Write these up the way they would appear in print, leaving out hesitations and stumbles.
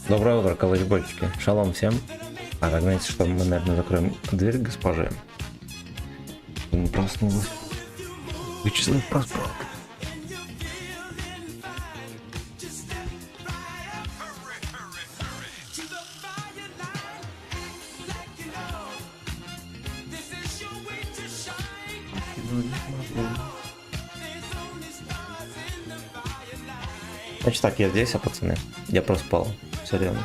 Доброе утро, колочбольчики. Шалом всем. А так, знаете, что мы, наверное, закроем дверь госпожи. Не проснулась. Вычислив проспал. Значит так, я здесь, а пацаны, я проспал. Сорян.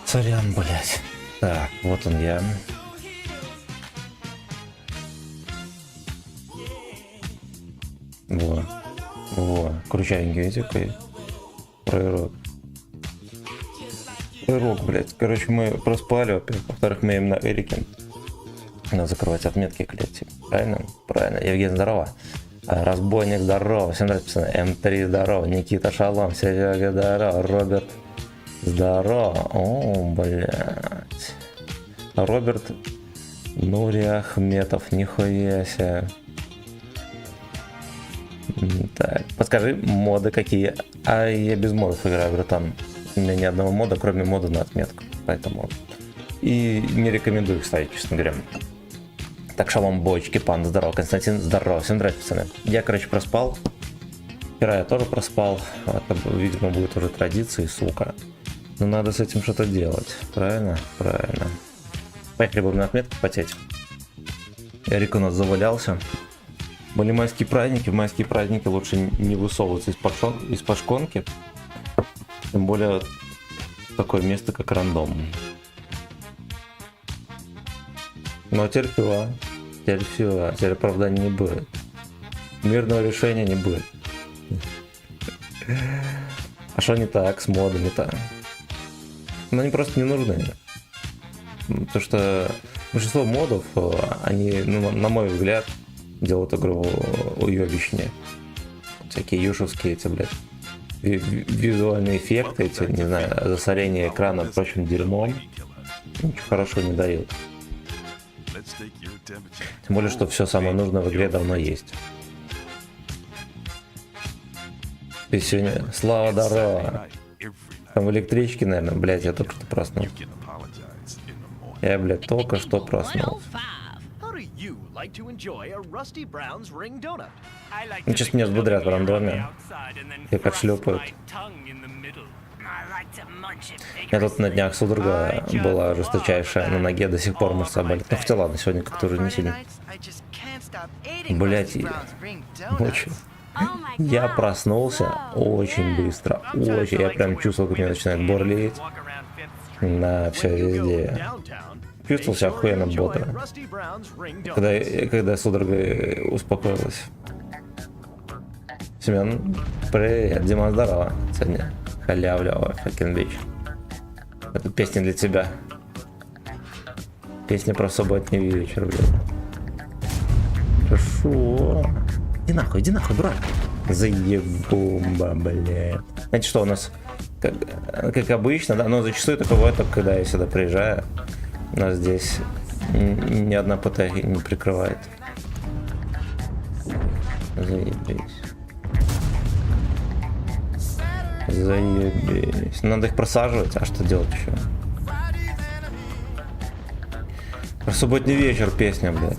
Сорян, блять. Так, вот он я. Во, кручайненький, видите, какой пророк. Пророк, блять. Короче, мы проспали, во-вторых, мы именно Эрике. Надо закрывать отметки, клеть. Правильно? Правильно. Евгений, здорово. Разбойник, здорово. Всем нравится, пацаны. М3, здорово. Никита, шалом. Серега, здорово. Роберт, здорово. О, блядь. Роберт Нури Ахметов. Нихуя себе. Так, подскажи, моды какие? А я без модов играю, братан. У меня ни одного мода, кроме мода на отметку. Поэтому... И не рекомендую их ставить, честно говоря. Так, шалом, бочки, панда, здорово, Константин, здорово, всем здравствуйте, пацаны. Я, короче, проспал. Вчера я тоже проспал. Это, видимо, будет уже традицией, сука. Но надо с этим что-то делать. Правильно? Правильно. Поехали, будем на отметку потеть. Эрик у нас завалялся. Были майские праздники. В майские праздники лучше не высовываться из-под шконки. Тем более такое место, как рандом. Но терпила. Теперь оправдания не будет. Мирного решения не будет. А что не так с модами-то? Ну, они просто не нужны. Потому что большинство модов, они, ну, на мой взгляд, делают игру уебищнее. Всякие юшевские эти, блядь, визуальные эффекты, эти, не знаю, засорение экрана прочим дерьмом. Ничего хорошего не дают. Тем более, что все самое нужное в игре давно есть. Ты сегодня... Слава, здорово! Там в электричке, наверное, блядь, я только что проснулся. Я, блядь, только что проснулся. Ну, сейчас меня взбодрят в рандоме. И как шлепают. У меня тут на днях судорога была жесточайшая на ноге, до сих пор мышца болит. Ну хотя ладно, сегодня как-то уже не сильно. Блять, ночью. Я проснулся очень быстро, очень. Я прям чувствовал, как меня начинает борлить. На все везде. Чувствовал себя охуенно бодро. Когда судорога успокоилась. Семен, привет, Дима, здорово. Сегодня халявлёво, fucking bitch. Это песня для тебя. Песня про субботний вечер, блядь. Хорошо. Иди нахуй, дурак. Заебумба, блядь. Знаете, что у нас, как обычно, да, но зачастую это бывает только когда я сюда приезжаю. У нас здесь ни одна ПТ не прикрывает. Заебись. Заебись. Надо их просаживать, а что делать еще? Про субботний вечер песня, блядь.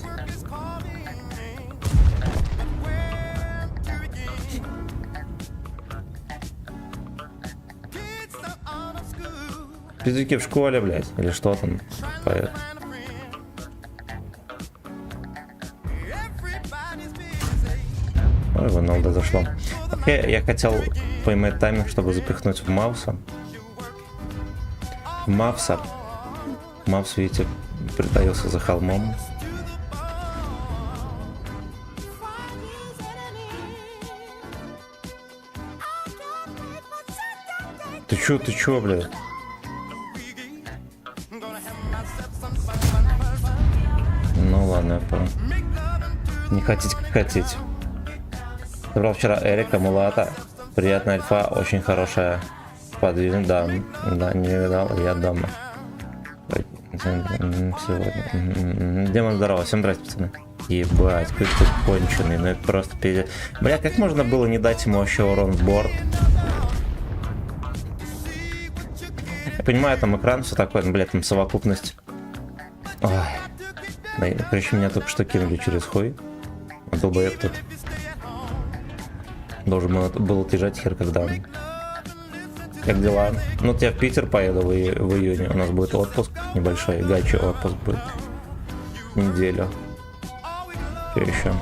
Физики в школе, блядь, или что там? Поэт. Ой, Роналдо зашло. Окей, я хотел поймать тайминг, чтобы запихнуть в Мавса. Мавс, видите, притаился за холмом. Ты чё, блядь? Ну ладно, я понял. Не хотите, как хотите. Собрал вчера Эрика, Мулата. Приятная альфа, очень хорошая. Подвижен, да, не видал, я дома. Сегодня. Демон, здорово, всем здравствуйте, пацаны. Ебать, как ты конченый, ну это просто пиздец. Бля, как можно было не дать ему вообще урон в борт? понимаю, там экран, все такое, но, блядь, там совокупность. Ой. Причем меня только что кинули через хуй. Долбоеб тут. Должен был отлежать хер когда. Как дела? Ну, я в Питер поеду в июне. У нас будет отпуск небольшой. Гачи отпуск будет. Неделю. Что еще?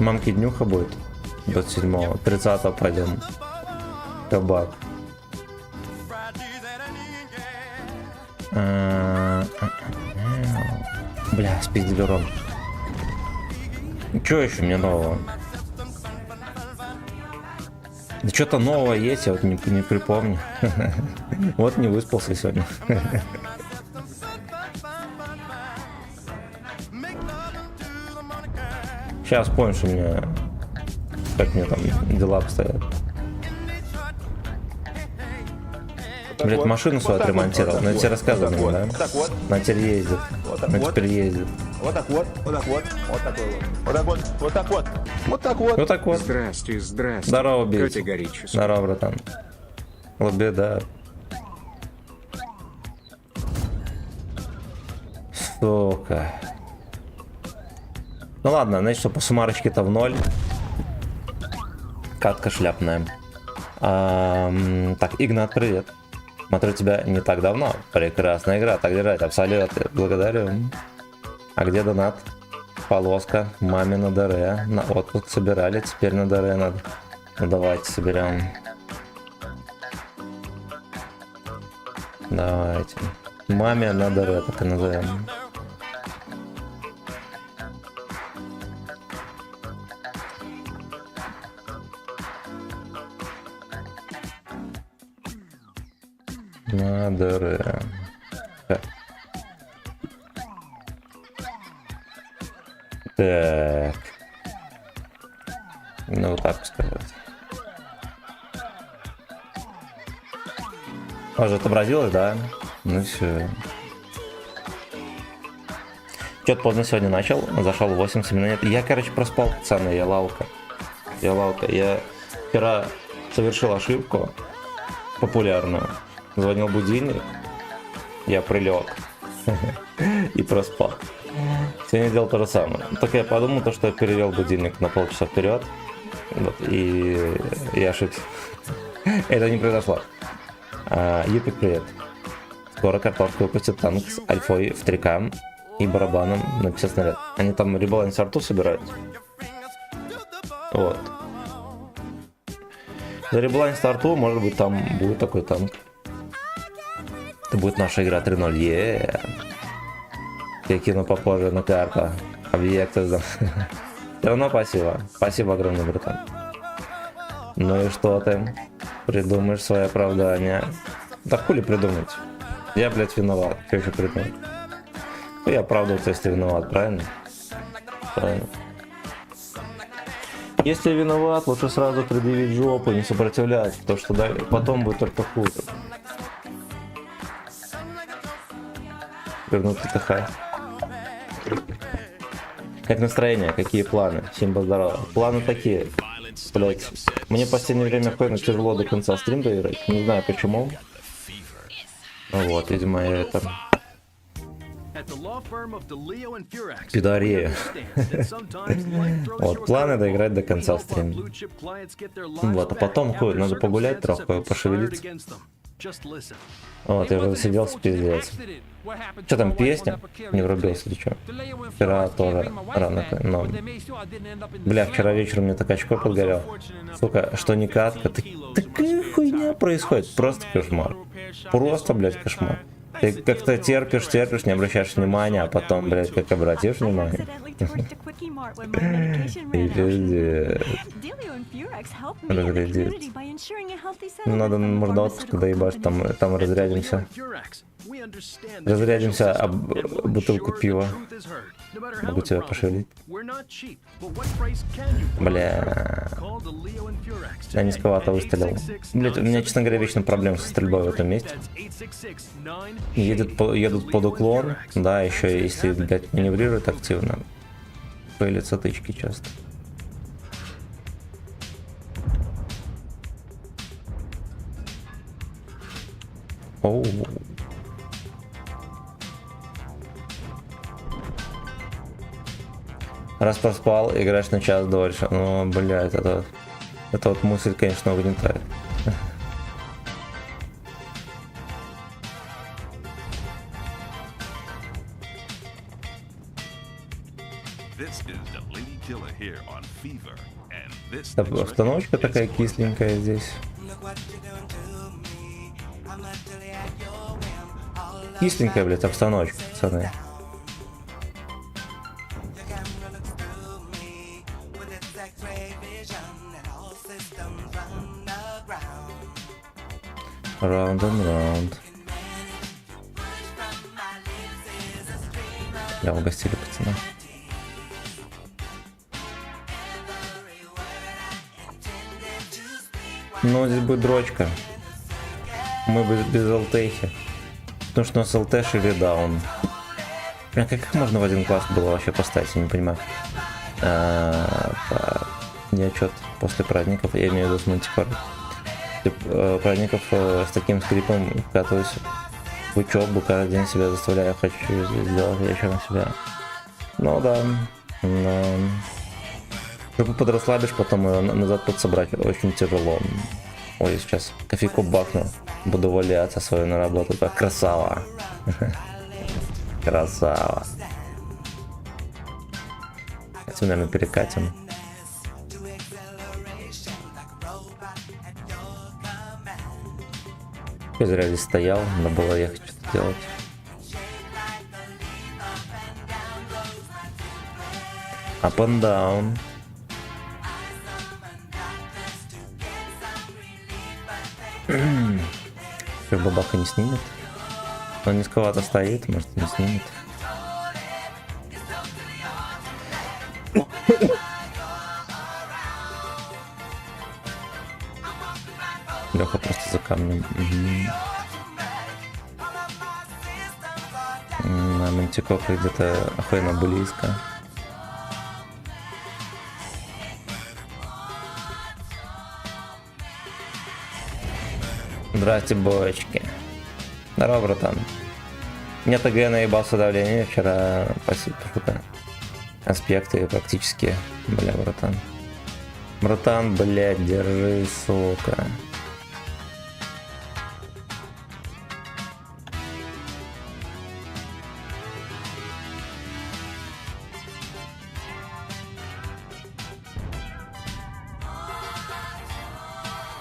Мамки днюха будет. 27-го. 30-го пойдем. Кабак. Бля, спиздили ром. Что еще мне нового? Да что-то нового есть, я вот не припомню. Вот не выспался сегодня. Сейчас помнишь, у меня как мне там дела обстоят. Блять, машину свою отремонтировал. Но я тебе рассказывал, да? Она теперь ездит. Она теперь ездит. Вот так вот, вот так вот, вот такой вот. Вот так вот, вот так вот. Вот так вот. Вот так вот. Здрасте, здрасте. Здорово, бейте. Категорически. Здорово, братан. Лабеда. Сука. Ну ладно, значит, что по суммарочке-то в 0. Катка шляпная. Так, Игнат, привет. Смотрю тебя не так давно. Прекрасная игра, так держать, абсолютно. Благодарю. А где донат? Полоска, маме на ДР. На отпуск собирали, теперь на ДР надо. Ну давайте соберем. Давайте. Маме на ДР, так и назовем. На ДР. Так. Ну вот так сказать. Уже отобразилось, да? Ну все. Что-то поздно сегодня начал. Зашел в 8 минут. Я, короче, проспал, пацаны, я лалка. Я вчера совершил ошибку популярную. Звонил будильник. Я прилег. И проспал. Сегодня делал то же самое. Только я подумал, что я перевел будильник на полчаса вперед. Вот, и я ошибся. Это не произошло. Юпик, привет. Скоро картошка выпустит танк с альфой в 3К и барабаном на 50 снаряд. Они там ребаланс арту собирают. Вот. За ребаланс арту, может быть, там будет такой танк. Это будет наша игра 3.0. Я кину попозже на карту объекты. Все равно спасибо. Спасибо огромное, братан. Ну и что ты? Придумаешь свое оправдание. Да хули придумать? Я, блядь, виноват. Что еще придумать? Я оправдываться, если виноват, правильно? Правильно. Если виноват, лучше сразу предъявить жопу, не сопротивляться, потому что да, потом будет только хуже. Вернуться ТХ. Как настроение? Какие планы? Симба, здорово. Планы такие. Блять. Мне в последнее время ходит тяжело до конца стрим доиграть. Не знаю почему. Вот, видимо, я это... Пидария. Вот, планы доиграть до конца стрима. Вот, а потом хуй, надо погулять трохи, пошевелиться. Вот, я уже сидел с пиздец. Что там, песня? Не врубился или что? Вчера тоже рано, но... Бля, вчера вечером мне так очко подгорел. Сука, что не катка, такая хуйня происходит. Просто кошмар. Просто, блядь, кошмар. Ты как-то терпишь, не обращаешь внимания, а потом, блядь, как обратишь внимание. И пиздец. Разрядить. Ну, надо, может, до отпуска доебать, там разрядимся. Разрядимся об бутылку пива. Могу тебя пошевелить. Бля. Я низковато выстрелил. Блять, у меня, честно говоря, вечно проблемы со стрельбой в этом месте. Едут под уклон, да, еще если, блядь, маневрируют активно. Пылятся тычки часто. Оу. Раз проспал, играешь на час дольше. Ну, блядь, это вот мысль, конечно, угнетает. Обстановочка такая кисленькая здесь. Кисленькая, блядь, обстановочка, пацаны. Round and round. Я угостили, пацаны. Ну, здесь будет дрочка. Мы без ЛТхи. Потому что у нас ЛТ шили даун. Как их можно в один класс было вообще поставить, я не понимаю. Не отчет после праздников, я имею в виду с мультикором. Праздников с таким скрипом вкатываюсь в учебу, каждый день себя заставляю, хочу сделать вечером себя. Ну да, но... Чтобы подрасслабишь, потом ее назад подсобрать очень тяжело. Ой, сейчас кофейку бахну, буду валяться свою на работу, так красава. Красава. Хотим, наверное, перекатим. Я зря здесь стоял, надо было ехать что-то делать. Up and down. Бабаха не снимет. Он низковато стоит, может не снимет. Леха просто за камнем. На Мантикока где-то охуенно близко. Здрасте, бочки. Здорово, братан. Мне ТГ наебался давление вчера. Спасибо, шутка. Аспекты практически. Бля, братан. Братан, блядь, держи, сука.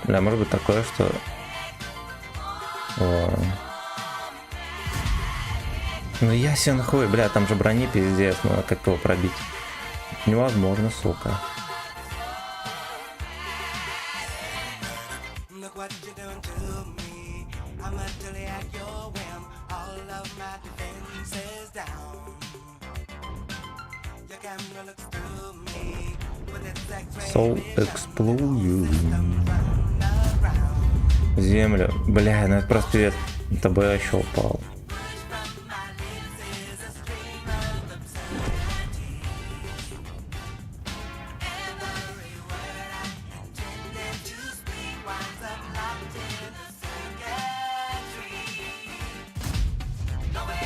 Бля, может быть такое, что... О. Ну ясен хуй, бля, там же брони пиздец, ну а как его пробить? Невозможно, сука. So explode. Землю. Бля, ну это просто привет. ТБ еще упал.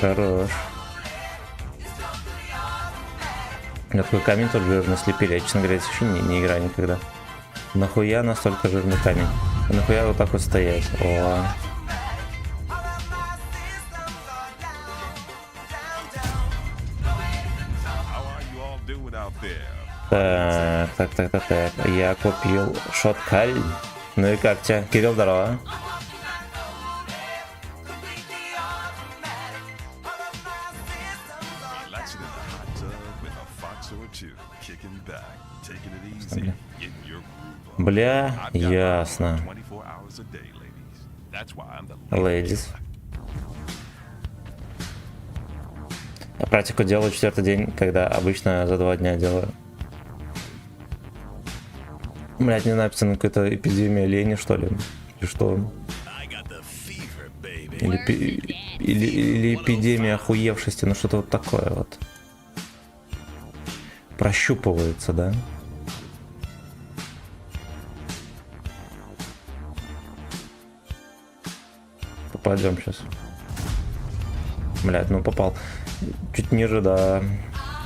Хорош. Я такой камень тут жирно слепили. Я, честно говоря, вообще не играю никогда. Нахуя настолько жирный камень? А нахуя вот так вот стоять? О. Так. Я купил шоткаль. Ну и как тебе? Кирилл, здорово. Бля, ясно. Ladies. Я практику делаю 4-й день, когда обычно за 2 дня делаю. Блять, не знаю, пацаны, какая-то эпидемия лени, что ли? Или что? Или эпидемия охуевшести, ну что-то вот такое вот. Прощупывается, да? Попадем сейчас. Блять, ну попал. Чуть ниже, да.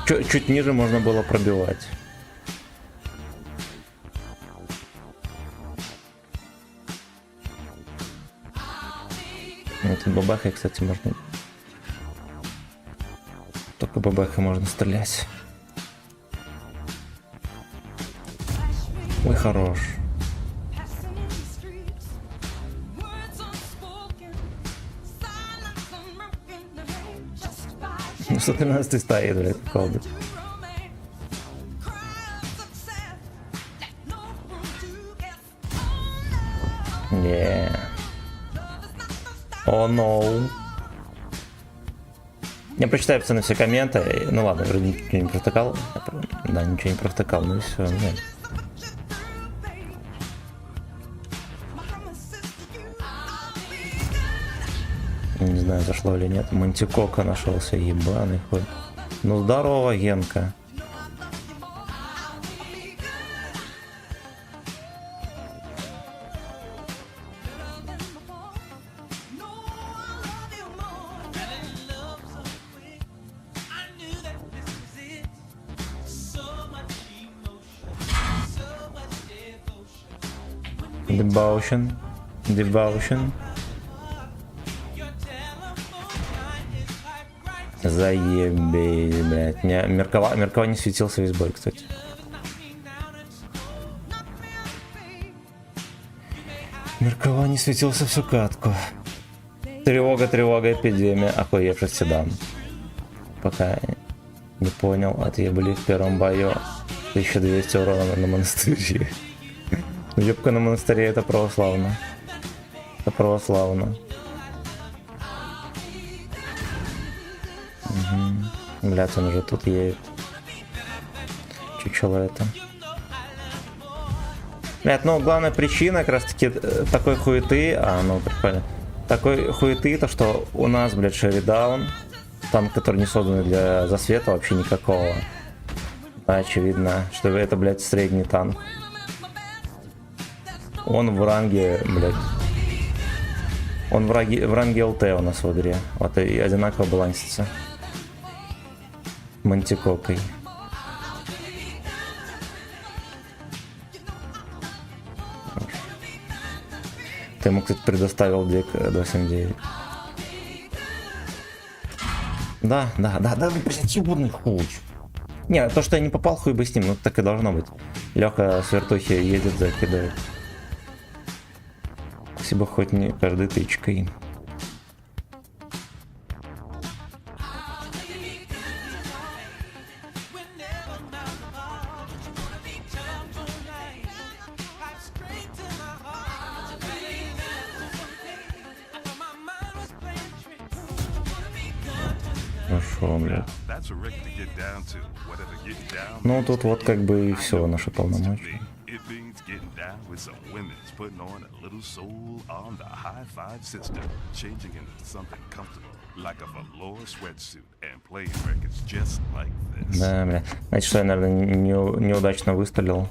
Чуть ниже можно было пробивать. Тут бабахой, кстати, можно... Только бабахой можно стрелять. Ой, хорош. Ну, 113 стоит, блядь, колды. Не. О, ноу. Я прочитаю, пацаны, все комменты. Ну ладно, вроде ничего не провтыкал. Да, ничего не провтыкал, ну и все. Нет. Не знаю, зашло или нет. Мантикока нашелся, ебаный хуй. Ну здорово, Генка. Devotion. Заебись, блядь. Меркова не светился весь бой, кстати. Меркова не светился всю катку. Тревога, эпидемия, охуевший седан. Пока не понял, отъебали в первом бою. 1200 урона на монастыре. Ёбка на монастыре, это православно. Это православно. Угу. Блядь, он уже тут едет. Чучело это. Блядь, ну главная причина как раз таки такой хуеты. Ну прикольно. Такой хуеты, то что у нас, блядь, шеридаун. Танк, который не создан для засвета вообще никакого. Да, очевидно, что это, блядь, средний танк. Он в ранге, блядь. Он в ранге ЛТ у нас в игре. Вот и одинаково балансится. Мантикокой. Ты ему, кстати, предоставил дек 279. Да, блядь, ебаный хуй. Не, то, что я не попал, хуй бы с ним, ну так и должно быть. Леха с вертухи едет, закидывает. Спасибо хоть не каждой тычкой. Хорошо, блядь. Ну тут вот как бы и все наши полномочия. Да, бля. Знаете, что я, наверное, неудачно выстрелил.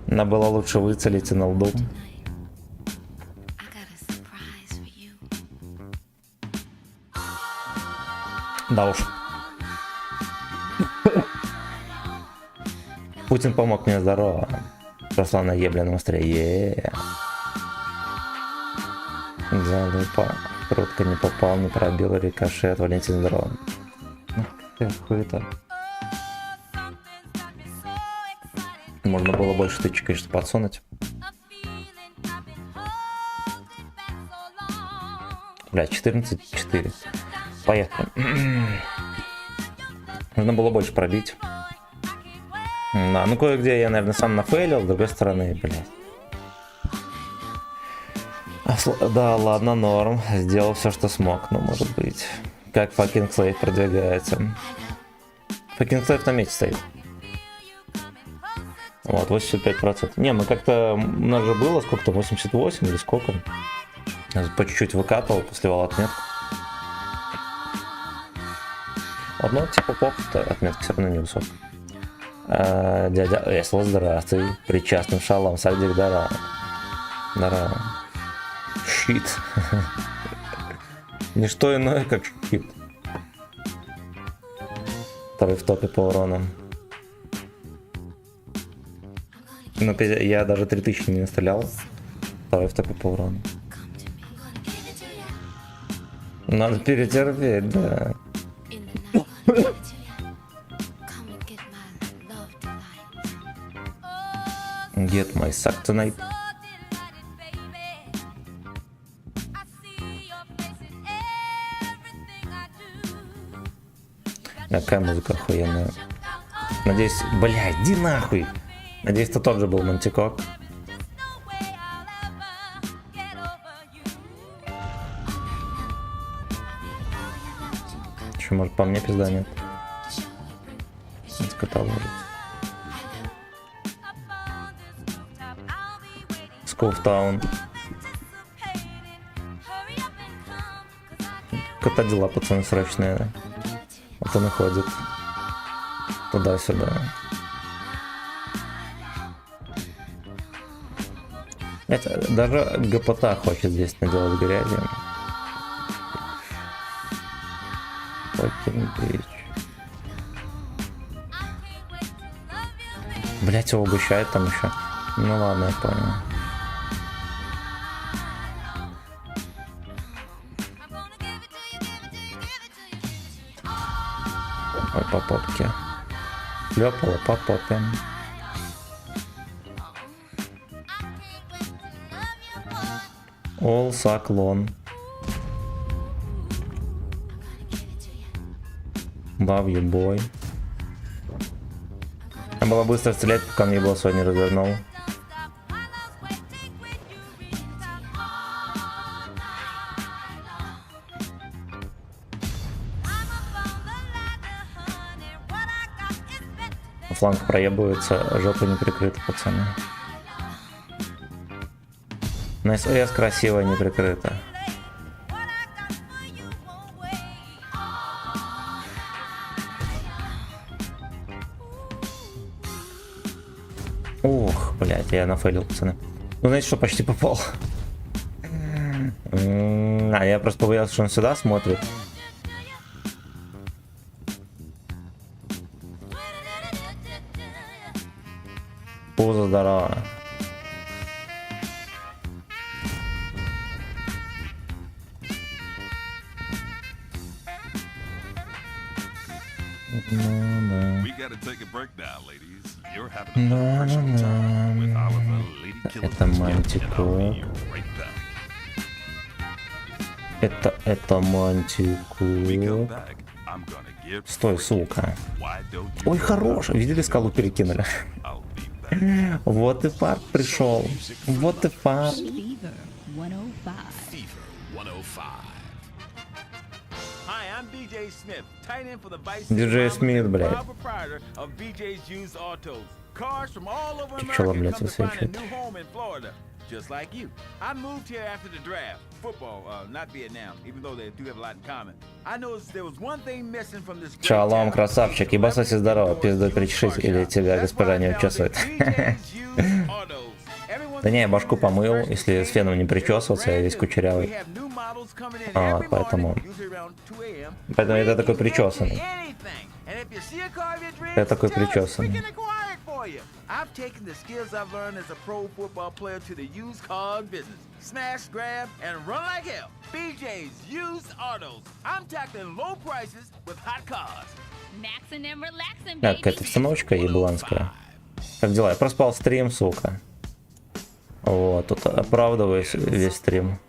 Надо было лучше выцелить и на лду. Да уж. Путин помог мне, здорово. Просто на ебленном острие. Залупа. Крутко не попал, не пробил, рикошет. Валентин, здорово. Хуета. Можно было больше тычек, конечно, подсунуть. Бля, 14-4. Поехали. Нужно было больше пробить. Да, ну кое-где я, наверное, сам нафейлил, с другой стороны, блядь. Да, ладно, норм. Сделал все, что смог, ну, может быть. Как fucking slave продвигается. Fucking slave на месте стоит. Вот, 85%. Не, ну как-то у нас же было сколько-то, 88 или сколько. По чуть-чуть выкатывал после вала отметку. Одно типа поп-то отметка все равно невысокая. Дядя Эсло, здравствуй. Причастным шалом, садик, здорово. Здорово. Щит. Ничто иное, как хит. Второй в топе по урону. Ну, я даже 3000 не настрелял. Второй в топе по урону. Надо перетерпеть, да. Get my suck tonight. Какая музыка охуенная. Надеюсь, бля, иди нахуй. Надеюсь, это тот же был Мантикок. Че, может, по мне пизда нет? Скота ложится. Скоуфтаун. Кота дела, пацаны, срочные. Да? Вот он и ходит. Туда-сюда. Это, даже ГПТ хочет здесь наделать грязи. Fucking bitch. Блять, его угощает там еще. Ну ладно, я понял. Ой, по попке. Шлепала по попе. All Saklon. Love you, boy. Надо было быстро стрелять, пока мне было сегодня развернул. Фланг проебывается, жопа не прикрыта, пацаны. На СОС красиво не прикрыта. Ух, блядь, я нафейлил, пацаны. Ну, знаете, что почти попал? Я просто побоялся, что он сюда смотрит. Пузо здорово. Это Мантико. Это Мантико. Стой, сука. Ой, хорош. Видели, скалу перекинули? Вот и фарт пришел. Вот и фарт. Диджей Смит, блядь. Чего, блядь, высвечивает? Just like you. I moved here after the draft. Football, not Vietnam, even though they do have a lot in common. I noticed there was one thing missing from this. Шалом, красавчик. Ебасоси здорово. Пизду причешись, или тебя госпожа не учесывает. Да не, я башку помыл, если с феном не причесываться, я весь кучерявый. Поэтому я такой причесанный. Я такой причесанный. I've taken the skills I've learned as a pro football player to the used car business. Smash, grab, and run like hell. BJ's Used Autos. I'm tackling low prices with hot cars. Так, какая-то обстановочка ебланская. Как дела? Я проспал стрим, сука. Вот, тут оправдываюсь весь стрим.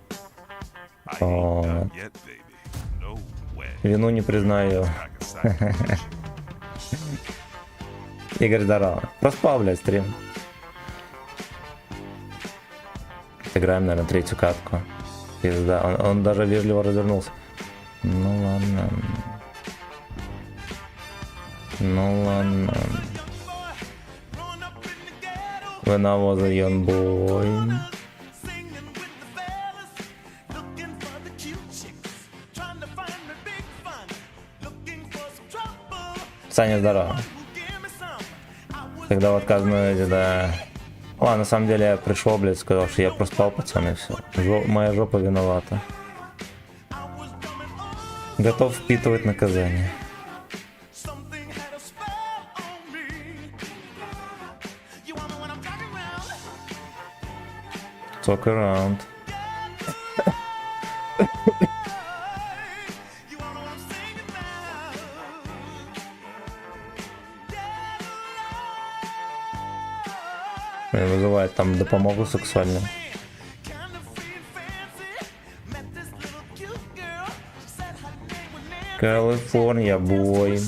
Вот. Вину не признаю. Игорь, здорово. Проспал, блядь, стрим. Играем, наверное, третью катку. Пизда. Он даже вежливо развернулся. Ну ладно. Ну ладно. When I was a young boy. Саня, здорово. Когда в отказную, да. Ладно, на самом деле я пришел, блядь, сказал, что я проспал, пацаны, все. Моя жопа виновата. Готов впитывать наказание. Talk around. Меня вызывает там допомогу сексуальную. California boy.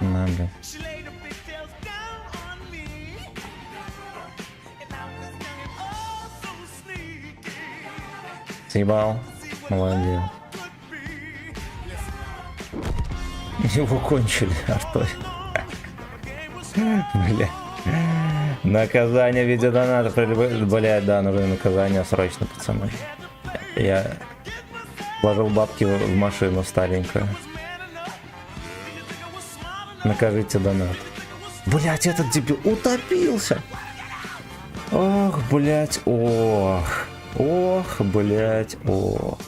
На, бля. Съебал. Молодец. Его кончили артой. Бля. Наказание в виде доната. Блять, да, нужно наказание срочно, пацаны. Я вложил бабки в машину старенькую. Накажите донат. Блять, этот дебил утопился. Ох, блять, ох. Ох, блять, ох.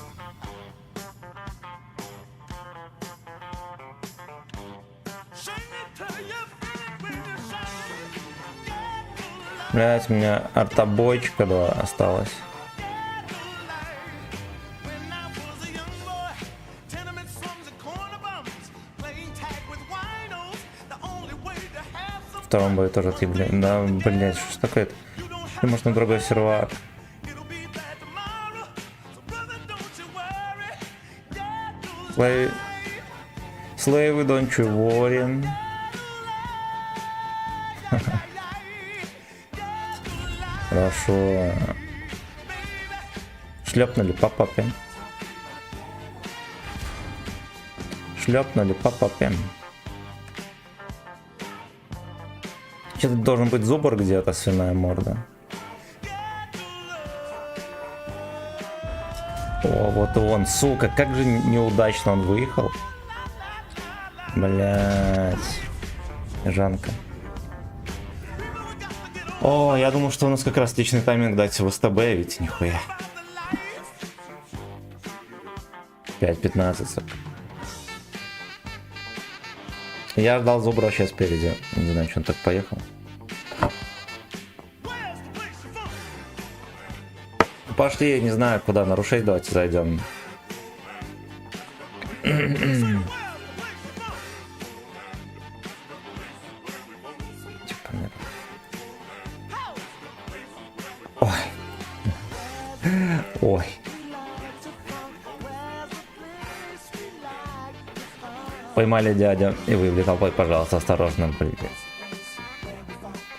Блять, у меня артобойчика 2 осталось. В втором бою тоже ты, блин. Да, блять, что ж такое-то? Может, на другой сервак. Slave, don't you worry. Хорошо. Шлепнули по папе. Шлепнули по папе. Что-то должен быть зубр где-то, свиная морда. О, вот и он, сука, как же неудачно он выехал. Блять. Жанка. О, я думал, что у нас как раз отличный тайминг дать в СТБ, ведь нихуя. 5-15, сука. Я ждал зубра сейчас спереди. Не знаю, что он так поехал. Пошли, не знаю, куда нарушить, давайте зайдем. Ой. Ой. Поймали дядя и вывели толпой, пожалуйста, осторожно, блин.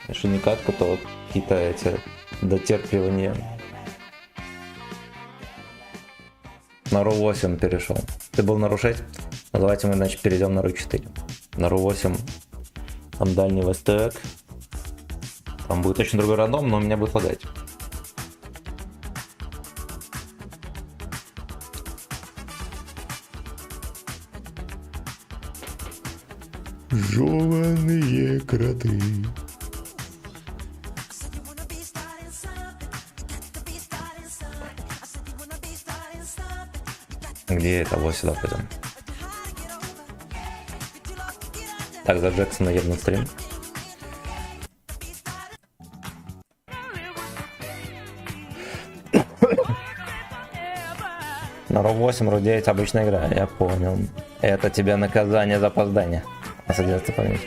Если не катку, то какие-то эти дотерпливания. На РУ-8 перешел. Ты был нарушать? Ну, давайте мы, значит, перейдем на РУ-4. На РУ-8 там дальний восток. Там будет очень другой рандом, но у меня будет лагать. Жёваные кроты. Где это? Вот сюда пойдем. Так, за Джексона ебну стрим. На РУ-8, РУ-9 обычная игра, я понял. Это тебе наказание за опоздание. Садится память.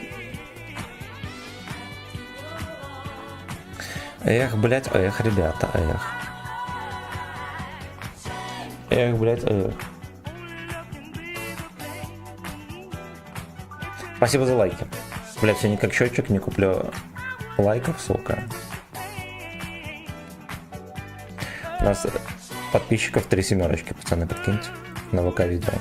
Эх, блять, эх, ребята, эх. Эх, блять, эх. Спасибо за лайки. Блять, я никак счетчик не куплю лайков, сука. У нас подписчиков 3 семерочки, пацаны, прикиньте. На ВК видео.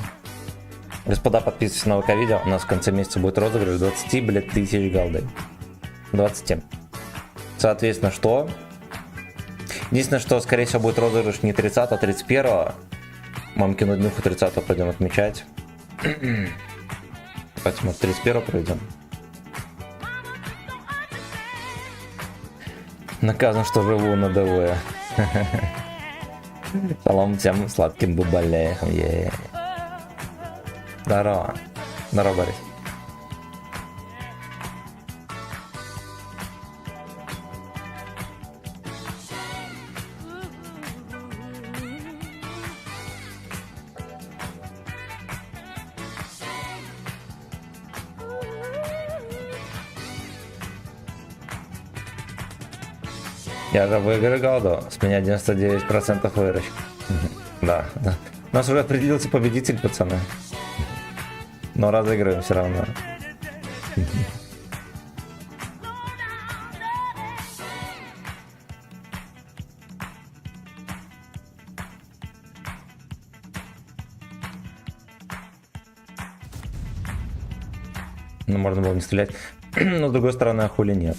Господа, подписывайтесь на ВК видео. У нас в конце месяца будет розыгрыш 20, блядь, тысяч голды. 20. Соответственно, что? Единственное, что, скорее всего, будет розыгрыш не 30, а 31. Мамкину днюху 30 пойдем отмечать. Давайте мы 31 пройдем. Наказан, что живу на ДВ. Шалом всем сладким бубалеям. Здорово. Здорово, Борис. Я же выиграл, да. С меня 99% выручки. Да, да. У нас уже определился победитель, пацаны. Но разыгрываем все равно. Ну, можно было не стрелять. Но с другой стороны, а хули нет.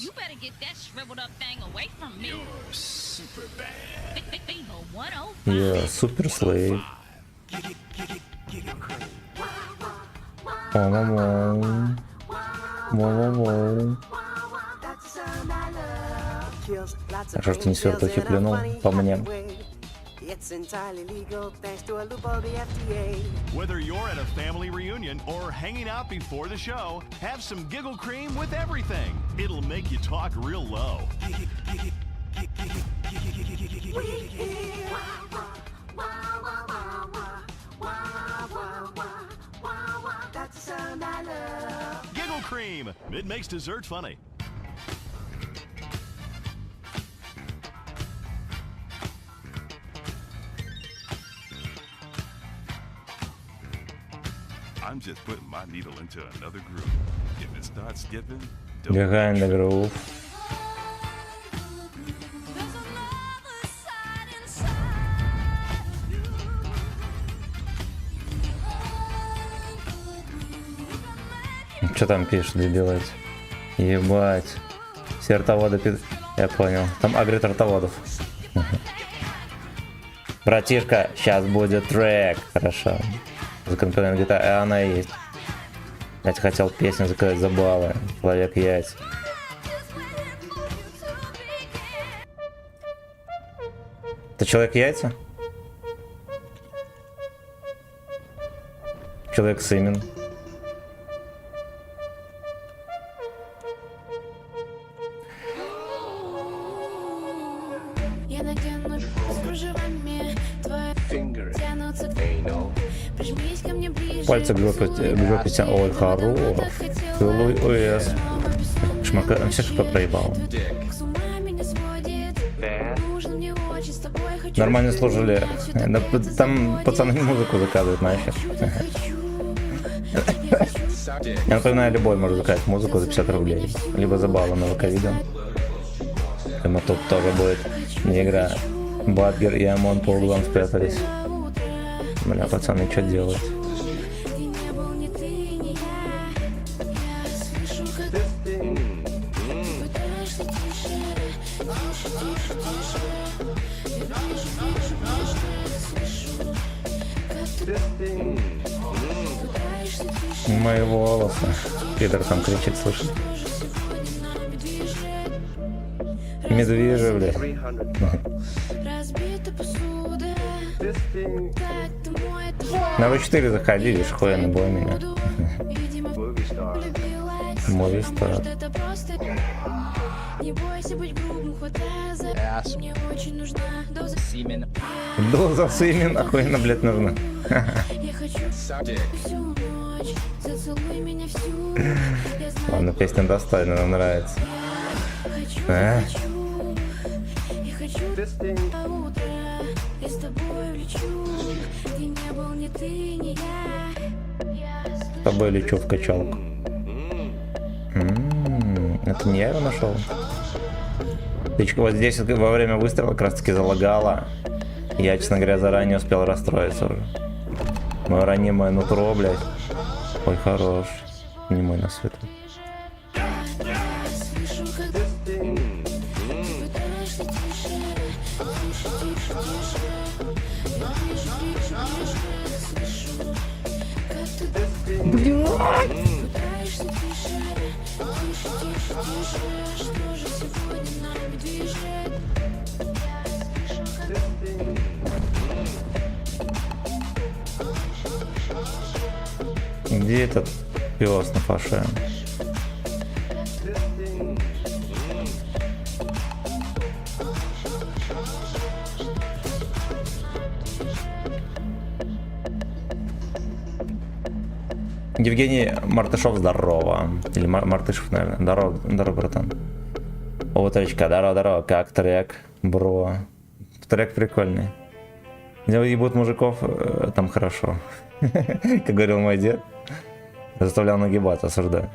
You better get that shriveled up thing away from me. You're super bad. Fever 105. Я супер слейв. А что ж ты не свертухи плюнул по мне? It's entirely legal thanks to a loophole of the FDA. Whether you're at a family reunion or hanging out before the show, have some Giggle Cream with everything. It'll make you talk real low. That's the sound I love. Giggle Cream. It makes dessert funny. I'm just putting my needle into another groove. If it starts skipping, don't Behind the groove. Что там пишет, добивать? Ебать. Все ртоводы Я понял. Там агрит ртоводов. Братишка, сейчас будет трек. Хорошо. Закомпонент GTA, она и есть. Я хотел песню заказать за баллы. Человек яйца. Это человек яйца? Человек Сымин. Я надену с кружевами твои тянутся к прижмись ко мне ближе. Пальцы к жопе тянут. Ой, хорош. Целуй ОС. Шмака, все шмака проебал. Нормально служили. Там пацаны музыку заказывают нахер. Я напоминаю, любой может заказать музыку за 50 рублей. Либо за баллы на ВК-видео. Поэтому тут тоже будет не игра. Бадгер и Амон по углам спрятались. Бля, пацаны, что делать? Мои волосы. Пидор там кричит, слышишь? Медвежий, бля. На В4 заходи, видишь, хуя на бой меня. Мой стар. Не бойся быть грубым, хватай за мне очень нужна доза семен. Доза семен охуенно, блядь, нужна. Я хочу всю ночь, зацелуй меня всю. Ладно, песня достойна, нам нравится. Я хочу до утра, я с тобой лечу. Ты не был ни ты, ни я. С тобой лечу в качалку. Это не я его нашел. Птичка вот здесь во время выстрела как раз таки залагала. Я, честно говоря, заранее успел расстроиться уже. Мое ранимое нутро, блядь. Ой, хорош. Не мой на свету. Тише, что же сегодня нами движет? Где этот пес на фаше? Евгений Мартышов, здорово. Или Мартышев, наверное. Здорово, здорово, братан. Утречка, здорово, как трек, бро. Трек прикольный. Где ебут мужиков, там хорошо. Как говорил мой дед. Заставлял нагибаться, осуждаю.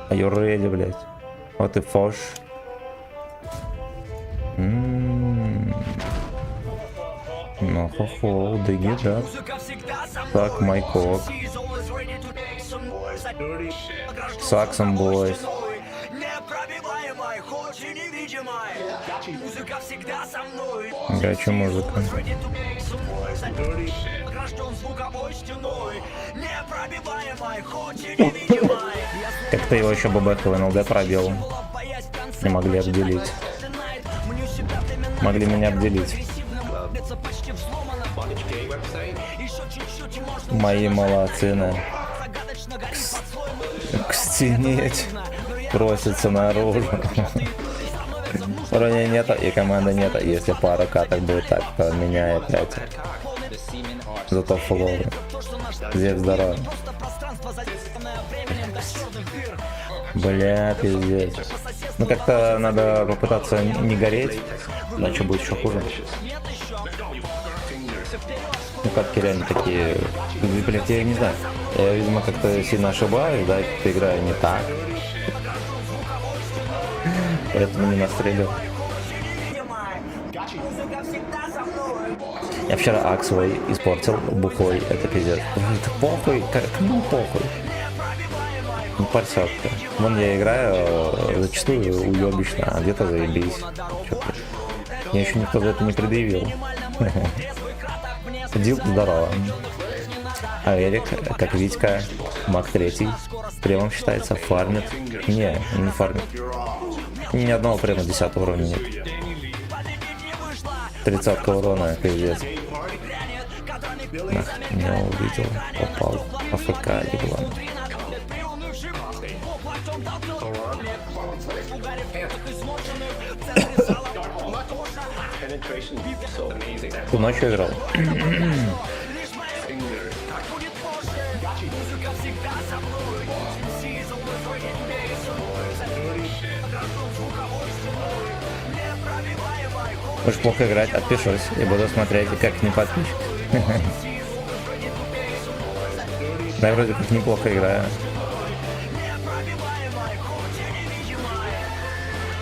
Are you ready, блядь? Вот и фош. Ну, хо-хо, диги, да. Так, майкок. Саксом бойс. Горячая музыка. Как-то его еще ББХ в НЛД пробил. Не могли обделить. Могли меня обделить. Мои молодцы, кстинеть просится наружу. Уровня нет и команды нет. Если пара каток будет так, то меня опять. Зато флоу. Здесь здорово. Бля, пиздец. Ну как-то надо попытаться не гореть, иначе будет еще хуже. Ну катки реально такие, блять, я не знаю. Я, видимо, как-то сильно ошибаюсь, да, как-то играю не так. Поэтому не настрелил. Я вчера ак свой испортил бухой, это пиздец. Это похуй, кому похуй? Ну парсятка. Вон я играю зачастую уебищно, а где-то заебись. Я еще никто за это не предъявил. Дил, здорово. А Эрик, как Витька, маг 3, премом считается, фармит. Не фармит. Ни одного према 10 уровня нет. 30 урона, пиздец. Не увидел, попал. АФК, еблан. Ты ночью играл? Будешь плохо играть, отпишусь и буду смотреть, как не подписчик. Да, вроде как неплохо играю.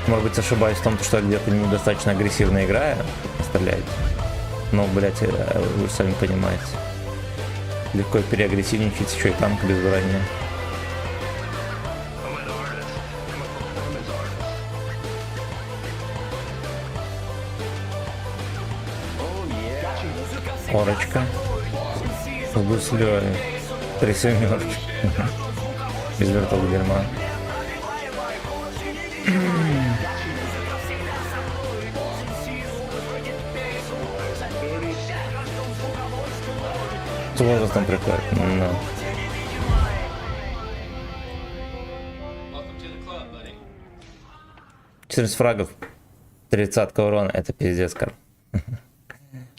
Может быть, ошибаюсь в том, что я где-то недостаточно агрессивно играю, стрелять. Но, блять, вы сами понимаете. Легко переагрессивничать, еще и танк без брони. Орочка. С гуслёй. 3 семерки. Без вертолета дерьма. С возрастом приходит. No. 14 фрагов. 30 урона. Это пиздец, кар.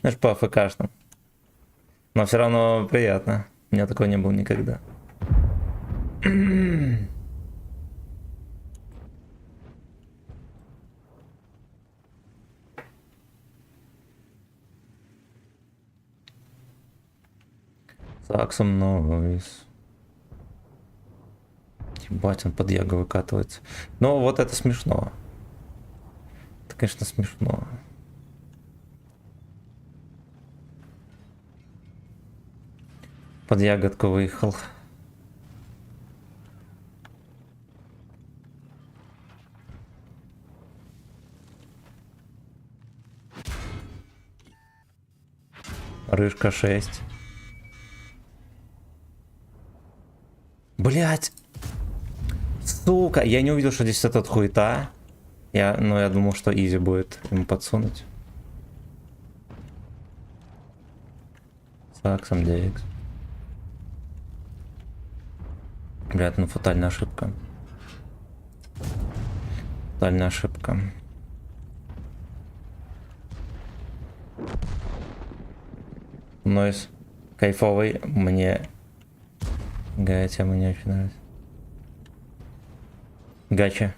Ну ж по АФКшным. Но все равно приятно. У меня такого не было никогда. Саксом нойс. Ебать, он под ягу выкатывается. Но вот это смешно. Это, конечно, смешно. Под ягодку выехал. Рыжка 6. Блять. Сука, я не увидел, что здесь этот хуета. Я думал, что изи будет ему подсунуть. Саксом DX. Блядь, ну фатальная ошибка. Фатальная ошибка. Нойс кайфовый, мне гача мне очень нравится. Гача.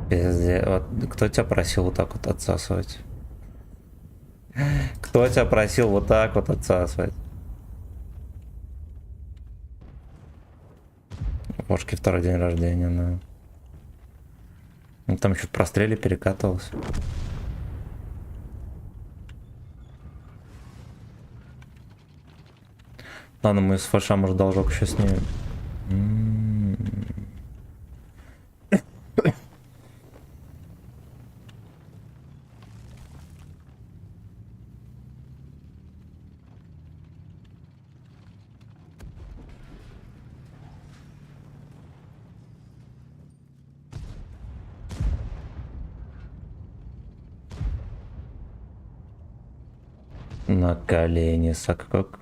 Пиздец. Вот кто тебя просил вот так вот отсасывать? Кто тебя просил вот так вот отсасывать? Пошки второй день рождения, да. Он там еще в простреле перекатывался. Ладно, мы с фальша, может, должок еще снимем. На колени, саккок.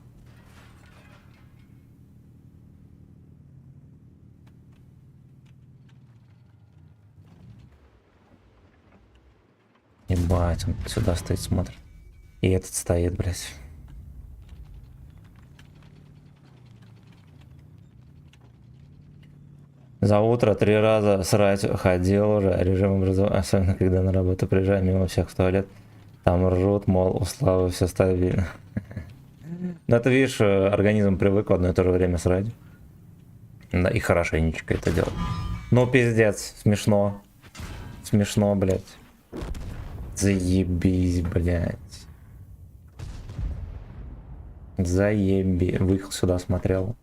Ебать, он сюда стоит, смотрит. И этот стоит, блядь. За утро 3 раза срать ходил уже, режим образования, особенно когда на работу приезжаю мимо всех в туалет. Там ржут, мол, у Славы все стабильно. Ну это, видишь, организм привык в одно и то же время срать. Да, и хорошенечко это делать. Ну, пиздец, смешно. Смешно, блядь. Заебись, блядь. Заеби. Выехал сюда, смотрел.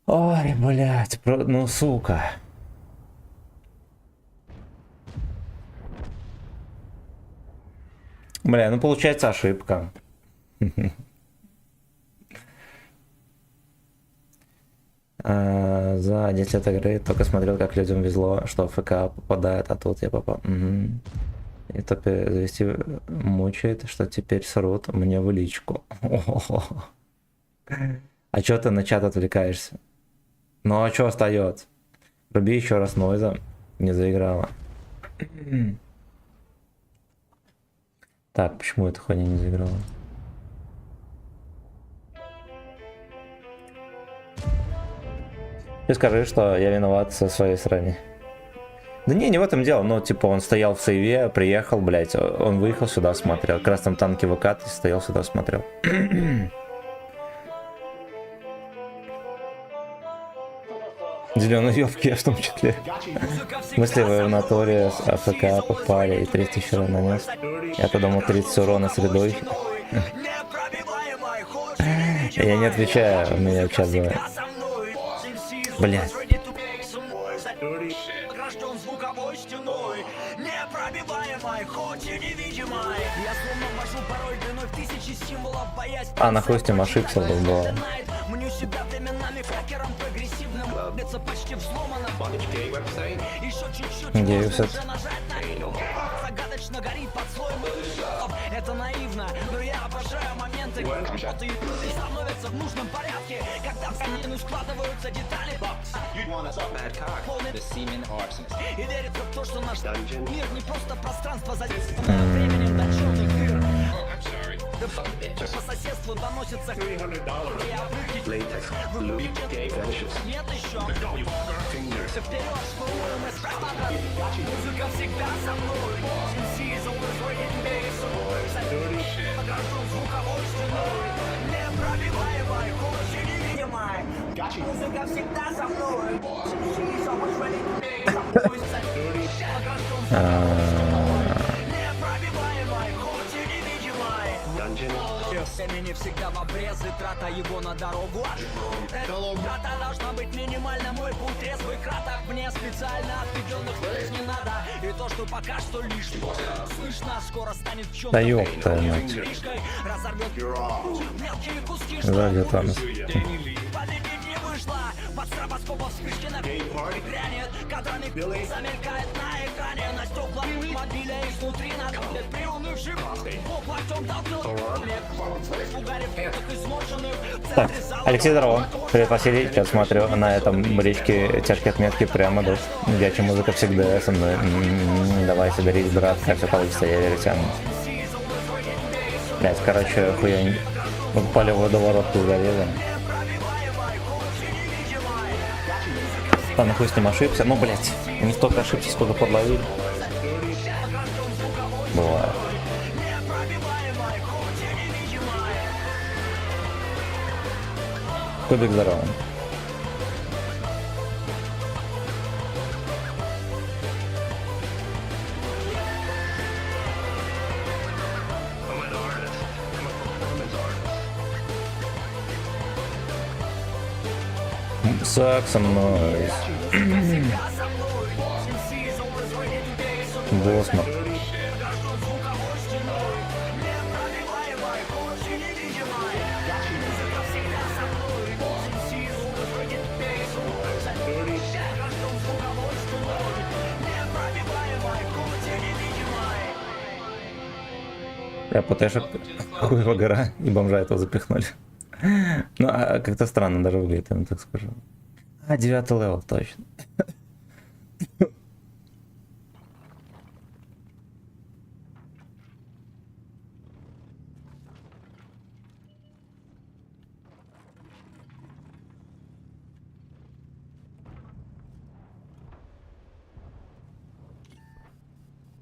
Ой, блядь, ну, сука. Бля, ну получается ошибка. За 10 лет игры только смотрел, как людям везло, что ФК попадает, а тут я попал. И топе завести мучает, что теперь срут мне в личку. А чё ты на чат отвлекаешься? Ну а чё остается? Руби еще раз Нойза, не заиграла. Так, почему эта хуйня не заиграла? Ты скажи, что я виноват со своей стороны. Да не в этом дело, но типа он стоял в сейве, приехал, блять, он выехал сюда, смотрел. Как раз там танки выкатывали, стоял сюда, смотрел. Зеленые ёбки, я в том числе. В смысле, вы в наторе с АФК попали и 3000 урона нанес. Я-то думал 30 урона средой. Я не отвечаю, у меня чат бывает. Блять. А, нахуй с тем ошибся, был. Гейвсет. Это наивно, но я обожаю моменты, когда ты становятся в нужном порядке, когда в камину складываются детали. И верится в то, что наш мир не просто пространство задействованное временем до черных дыр. По соседству доносится нет еще. Вперед, шпуруем и справа. Музыка всегда со мной. Огражден звуковой стеной. Непробиваемой, очень невидимой. Музыка всегда со мной. Непробиваемой, очень невидимой. Времени всегда в обрез и трата его на дорогу. Трата должна быть минимальна, мой путь трезвый, краток. Мне специально отведенных встреч не надо. И то, что пока что лишнего слышно, скоро станет в чем-то. Да ёпта мать. Разорвет мелкие куски, Сзади Танос. победить не вышло. Под стробоскопом вспышки на грянет. Кадрами замелькает на экране. На стекла мобиля изнутри надходит приунывший воплотом толкнул. Так, Алексей, здорово. Привет, Василий. Сейчас смотрю на этом бричке тяжкие отметки прямо дождь. Дячья музыка всегда со мной. Давай, соберись, брат, как все получится, я верю тебе. Блять, короче, хуя попали в водоворот залезем. Ладно, хуй с ним ошибся. Ну, блять, не столько ошибся, сколько подловил. Бывает. Кубик здорово. Сак со мной. Босмар. Я ПТшек, хуева гора и бомжа этого запихнули. Ну, а как-то странно даже выглядит, я вам так скажу. А, 9 левел, точно.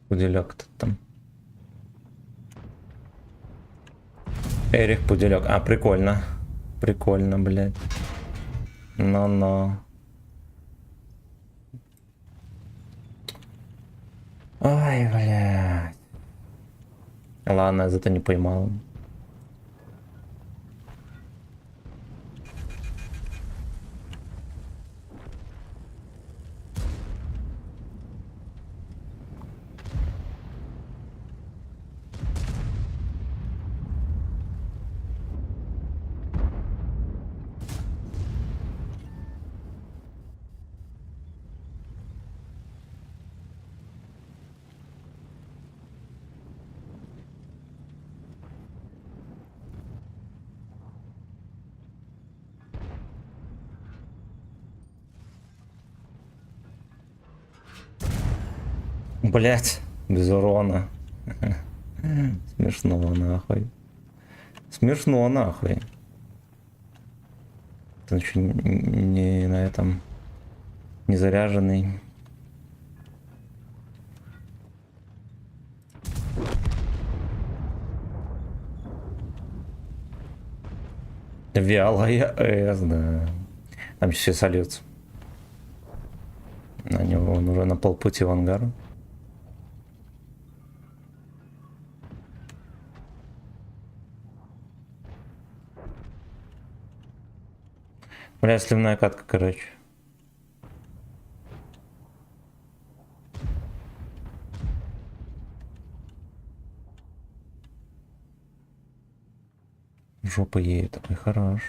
Пуделек-то там. Эрих Пуделек. А, прикольно. Прикольно, блядь. Но. Ай, блядь. Ладно, я зато не поймал. Блять, без урона. Смешно нахуй. Смешно нахуй. Ты еще не на этом не заряженный. Вялая С, да. Там все сольются. На него он уже на полпути в ангар. Бля, сливная катка, короче. Жопа едет, такой хорош.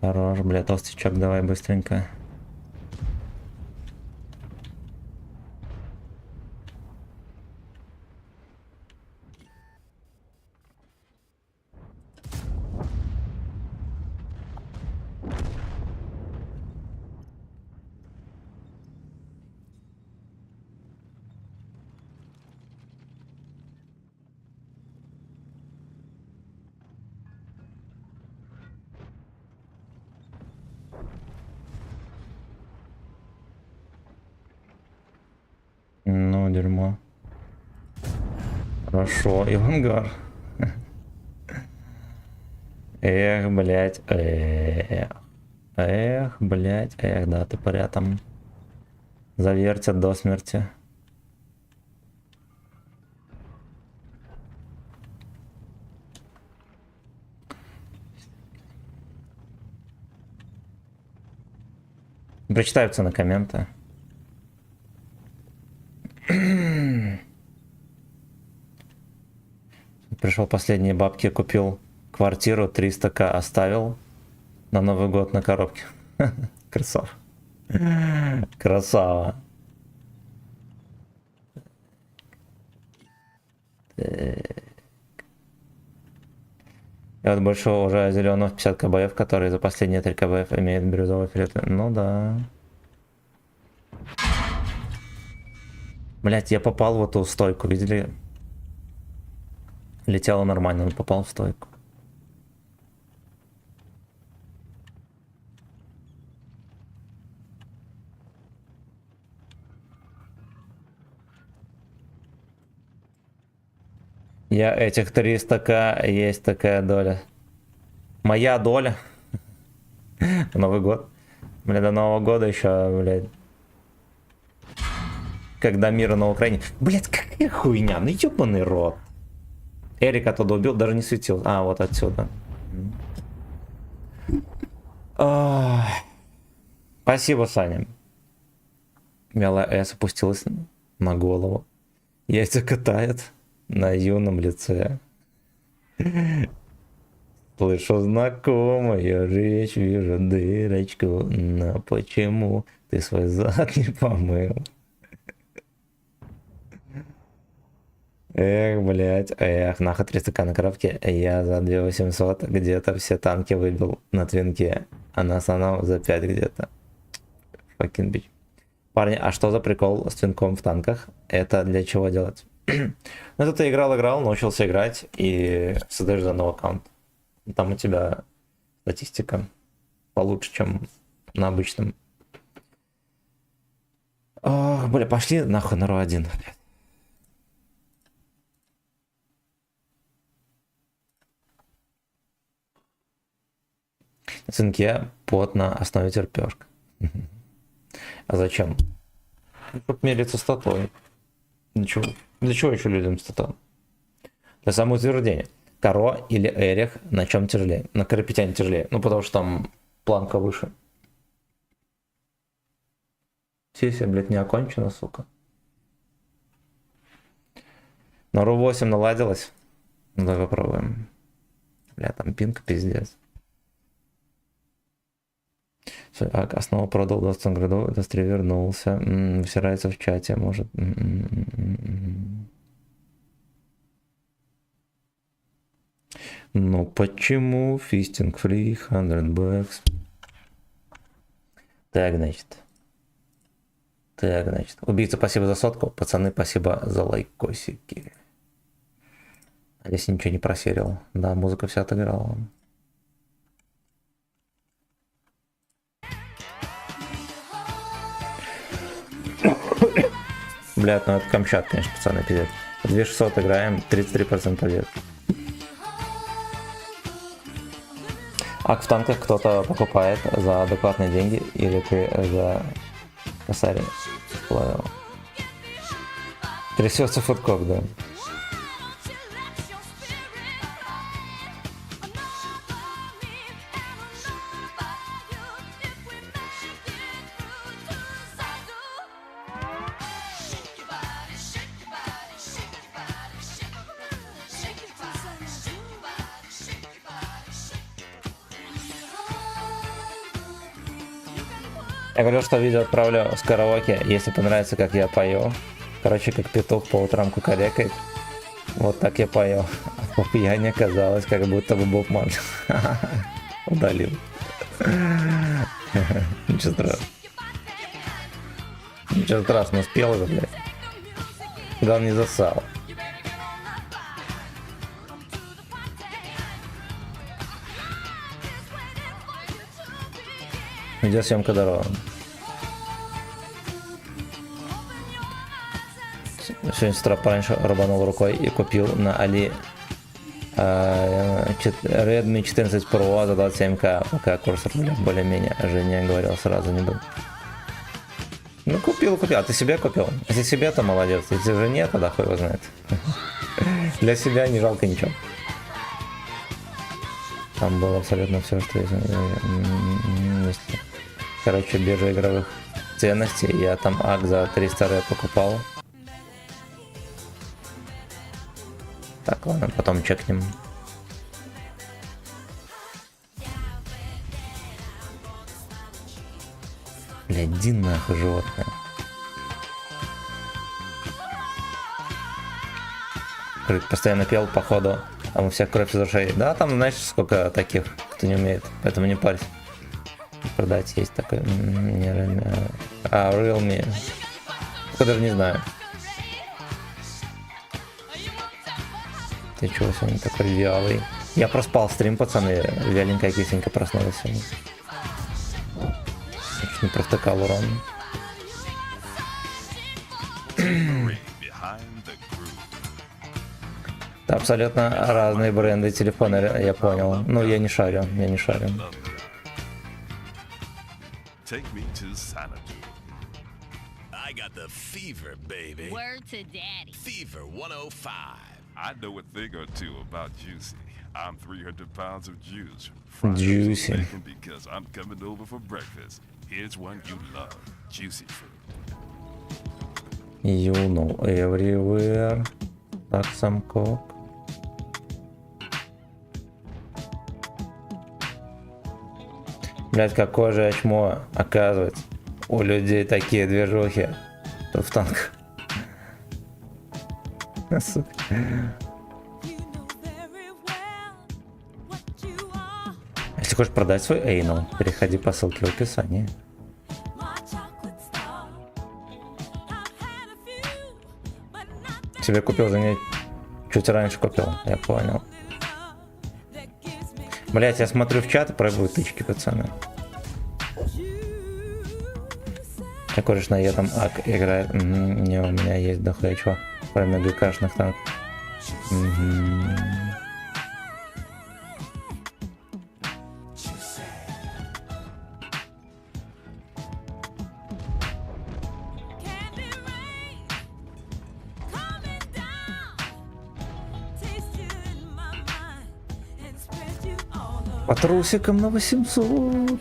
Хорош, бля, толстячок, давай быстренько. Ну, дерьмо. Хорошо, и в ангар. Эх, блять, эх, блять, эх, да, ты порядом. Завертят до смерти. Прочитаю цены комменты. Пришел последние бабки, купил квартиру, 300к оставил на Новый год на коробке. Красава. Красава. Я вот больше уважаю зеленых 50 КБФ, которые за последние 3 КБФ имеют бирюзовые филеты. Ну да. Блять, я попал в эту стойку, видели? Летело нормально, но попал в стойку. Я этих 300к, есть такая доля. Моя доля. Новый год. Бля, до Нового года еще, блядь. Когда мир на Украине. Блядь, какая хуйня, ну ёбаный рот. Эрика туда убил, даже не светил. А, вот отсюда. Спасибо, Саня. Мелая С опустилась на голову. Яйца катает на юном лице. Слышу знакомую речь, вижу дырочку. Но почему ты свой зад не помыл? Эх, блять, эх, нахуй 300к на коробке. Я за 2800 где-то все танки выбил на твинке. А на основном за 5 где-то. Fucking bitch. Парни, а что за прикол с твинком в танках? Это для чего делать? Ну, это ты играл, научился играть и создаешь заново аккаунт. Там у тебя статистика получше, чем на обычном. Ох, бля, пошли нахуй на РУ-1. На цинке под на основе терпешка. А зачем? Чтобы мериться статой. Для чего еще людям стата? Для самоутверждения. Каро или Эрих на чем тяжелее? На Карапетяне тяжелее. Ну потому что там планка выше. Сессия, блядь, не окончена, сука. На РУ-8 наладилась. Ну, давай попробуем. Бля, там пинг пиздец. Основу продал в 20 году, индустрия вернулся. Высирается в чате, может. Ну почему? Фистинг фри, 100 бакс. Так, значит. Убийца, спасибо за сотку. Пацаны, спасибо за лайкосики. А здесь ничего не просерил. Да, музыка вся отыграла. Блядь, ну это Камчат, конечно, пацаны, пиздец. 2600 играем, 33% побед. Ак в танках кто-то покупает за адекватные деньги или ты за косарь сплавил? Трясется фудкок, да. Я говорю, что видео отправлю с караоке, если понравится, как я пою. Короче, как петух по утрам кукарекает. Вот так я пою. А по пьяни казалось, как будто бы Боб Марли. Удалил. Ничего страшного. Ничего страшного, спел же, блядь. Главное, не засал. Видеосъемка дорога. Сегодня с утра пораньше рубанул рукой и купил на Али Redmi 14 Pro за 27к, пока курс рубля более-менее. Женя говорил, сразу не был. Ну купил. А ты себе купил? Если себе, то молодец. Если жене, тогда хуй его знает. Для себя не жалко ничего. Там было абсолютно все, что есть. короче, биржа игровых ценностей. Я там ак за 300 ре покупал. Так, ладно, потом чекнем. Бля, иди нахуй, животное. Постоянно пел, походу. А у всех кровь из ушей. Да, там, знаешь, сколько таких, кто не умеет. Поэтому не парься. Продать есть такой. А, Realme. Я даже не знаю. Ты чего сегодня такой вялый? Я проспал стрим, пацаны. Вяленько, кисенько проснулась сегодня. Чуть не провтыкал урон. Абсолютно разные бренды телефона, я понял. Ну, я не шарю, я не шарю. Take me to Xanadu. I got the fever, baby. Word to daddy. Fever 105. I know a thing or two about Juicy. I'm 300 pounds of juice. Juicy. Because I'm coming over for breakfast. Here's one you love. Juicy food. You know everywhere. Так, сам кок. Блять, какое же очмо, оказывается. У людей такие движухи. Тут в танках. Если хочешь продать свой Anal, переходи по ссылке в описании. Себе купил за ней чуть раньше купил, я понял. Блять, я смотрю в чат и пробую тычки, пацаны. Я, конечно, я там ак играет. Не, у меня есть дохуя чего. Про мегакашных танков. По трусикам на 800.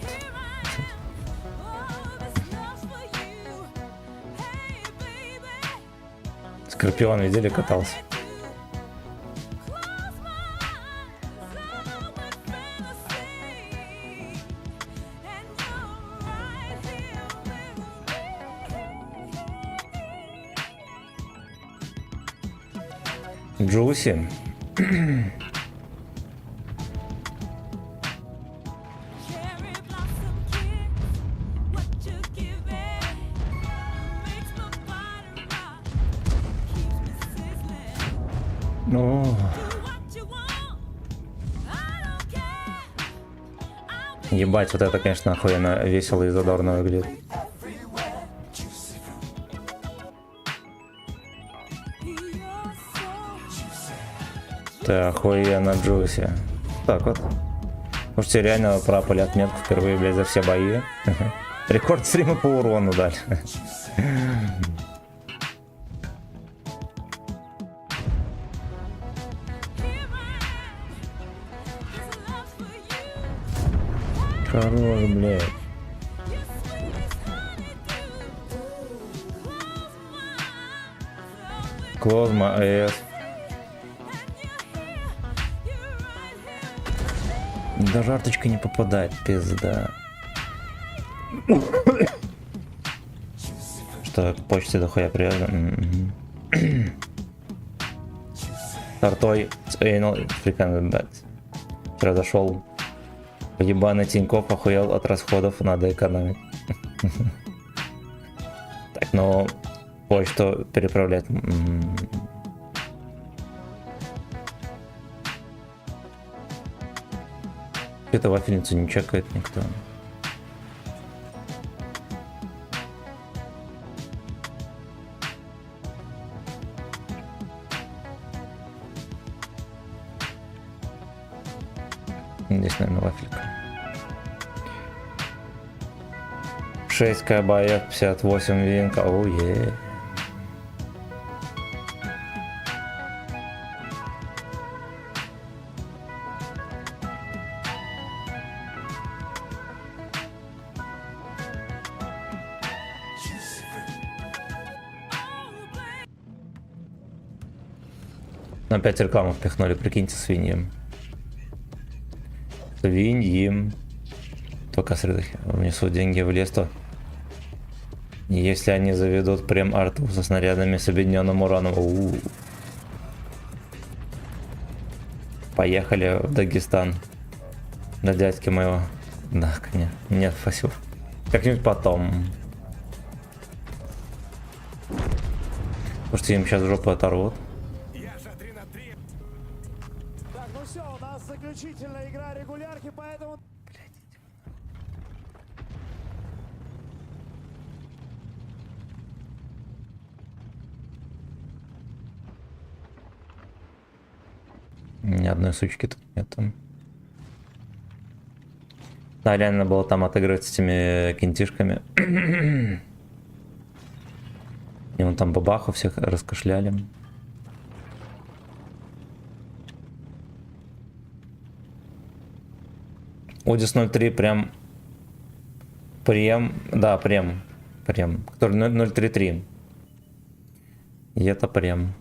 Скорпион видели, катался. Джуси. Ебать, вот это, конечно, охуенно весело и задорно выглядит. Ты охуенно, Джуси. Так вот. Можете реально пропали отметку впервые, блядь, за все бои. Рекорд стрима по урону дали. Хорош, блядь. Клозма, АЭС. Даже арточка не попадает, пизда. Что, к почте дохуя привязан? Тортой с Anal Freaking Bad. Вчера зашел в ебаный Тинькофф, охуел от расходов, надо экономить. Так, ну, почту переправлять. Это вафельницу не чекает никто. Здесь, наверное, вафелька. 6к боев, 58 винка. Оуе. Опять рекламу впихнули, прикиньте, свиньям. Свиньям. Только внесут деньги в лес, то... Если они заведут прем арту со снарядами с объединенным ураном. Поехали в Дагестан. До дядьки моего. Да, конечно. Нет, спасибо. Как-нибудь потом. Потому что им сейчас жопу оторвут. Так, ну все, у нас заключительная игра регулярки, поэтому... Ни одной сучки тут нет. Да, реально было там отыгрывать с этими кентишками. И вон там бабаху всех раскошляли. Одис 03 прям... Да, прем. Который 033. И это прем.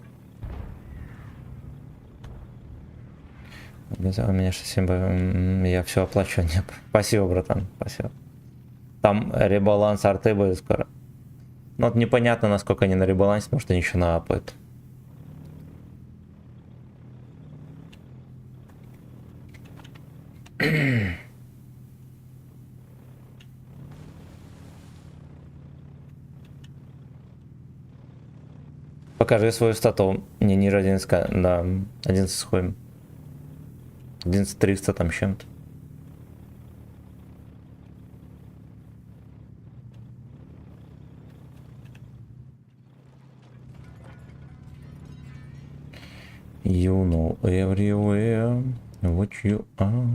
У меня 67, я все оплачу. Нет. Спасибо, братан, спасибо. Там ребаланс арты будет скоро. Ну вот непонятно, насколько они на ребалансе, может они еще наапают. Покажи свою стату. Не ниже 11, да, 11 сходим. 11300 там с чем-то. You know everywhere what you are.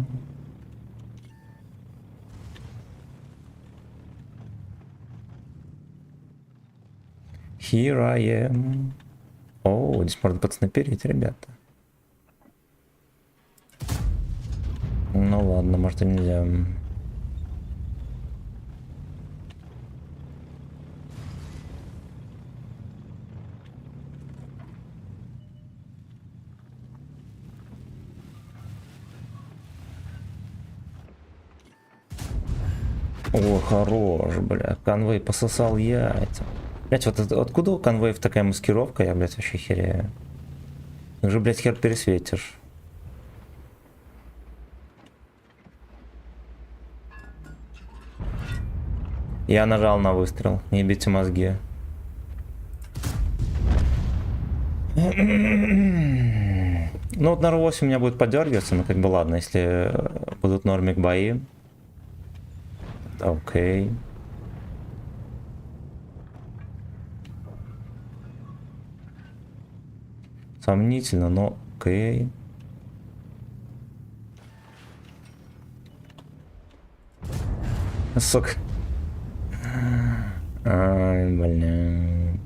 Here I am. О, здесь можно подснайперить, ребята. Ну ладно, может и нельзя. О, хорош, бля. Конвей пососал яйца. Блять, вот откуда у конвоев такая маскировка? Я, блядь, вообще херею. Их же, блядь, хер пересветишь. Я нажал на выстрел. Не бейте мозги. Ну вот на R8 у меня будет подергиваться, но как бы ладно, если будут нормик бои. Окей. Сомнительно, но окей. Сука. Ай, блядь.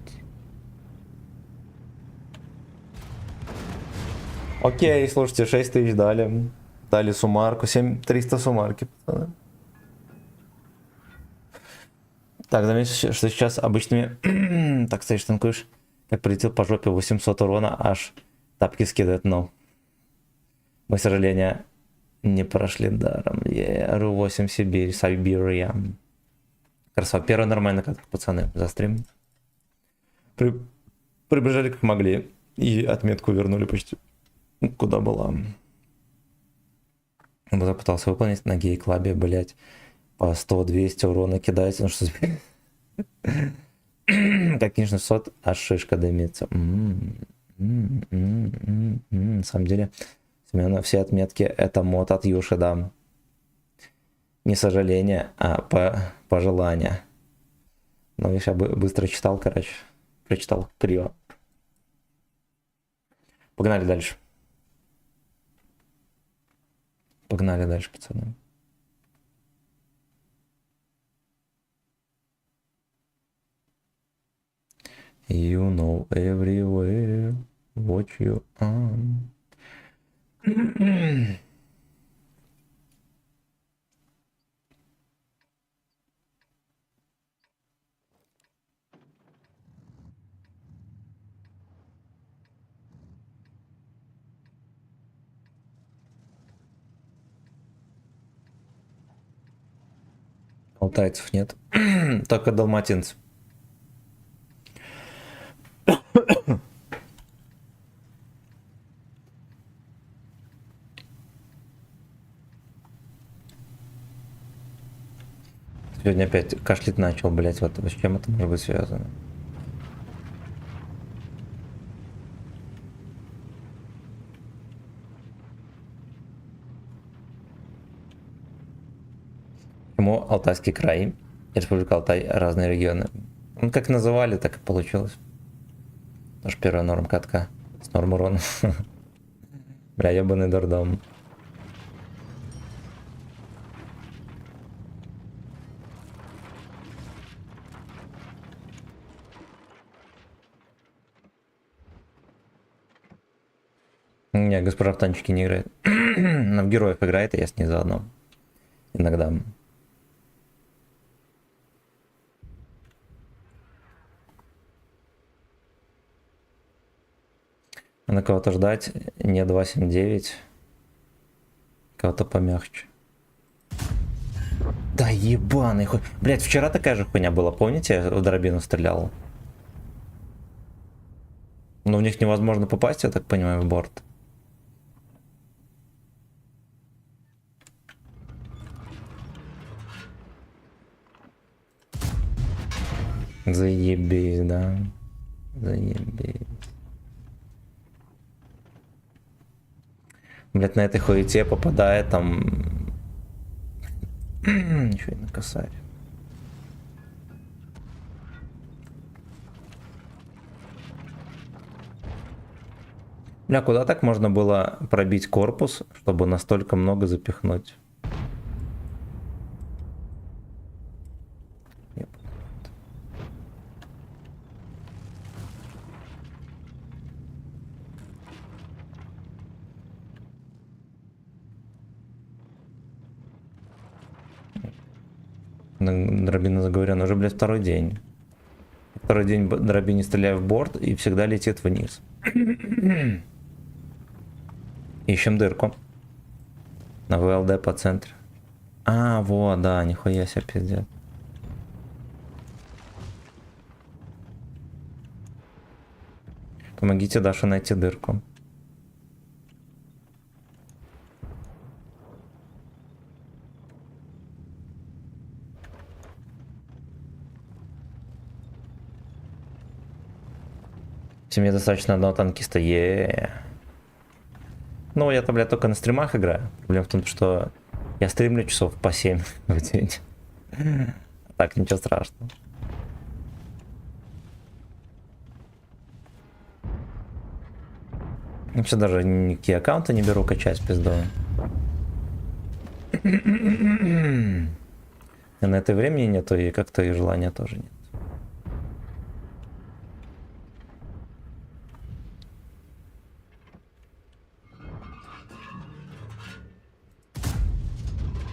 Окей, слушайте, 6000 дали. Дали суммарку, 7300 суммарки, пацаны. Так, заметьте, что сейчас обычными... Так, стоишь, танкуешь. Как прилетел по жопе 800 урона, аж тапки скидывает, но... Мы, к сожалению, не прошли даром. RU8 Сибирь, Сайбирия. Красава. Первая нормальная катка, пацаны, за стрим. Прибежали как могли. И отметку вернули почти куда была. Запытался выполнить на гей-клабе, блять, по 100-200 урона кидается. Ну что как конечно 600, аж шишка дымится. На самом деле, Семена, все отметки это мод от Юши, да. Не сожаление, а пожелание. Ну, я сейчас быстро читал, короче. Прочитал криво. Погнали дальше. Погнали дальше, пацаны. You know everywhere what you are. Алтайцев нет. Только далматинцы. Сегодня опять кашлять начал, блять, вот с чем это может быть связано? Почему Алтайский край и Республика Алтай разные регионы? Ну, как называли, так и получилось. Тоже первая норма катка с норм урона. Бля, ебаный дурдом. Не, госпожа в танчики не играет. Она в героев играет, и я с ней заодно. Иногда. На кого-то ждать, не 279. Кого-то помягче. Да ебаный хуй. Блять, вчера такая же хуйня была, помните? Я в дробину стрелял. Но в них невозможно попасть, я так понимаю, в борт. Заебись, да. Заебись. Блять, на этой хуете попадает там... Еще и на косарь. Бля, куда так можно было пробить корпус, чтобы настолько много запихнуть? Дробина заговорена уже, блядь, второй день. Второй день дробине стреляю в борт и всегда летит вниз. Ищем дырку. На ВЛД по центру. А, вот, да, нихуя себе, пиздец. Помогите Даше найти дырку. В семье достаточно одного танкиста. Ну, я-то, блядь, только на стримах играю. Проблема в том, что я стримлю часов по 7 в день. Так, ничего страшного. Вообще даже никакие аккаунты не беру качать пизду. И на это времени нету, и как-то и желания тоже нет.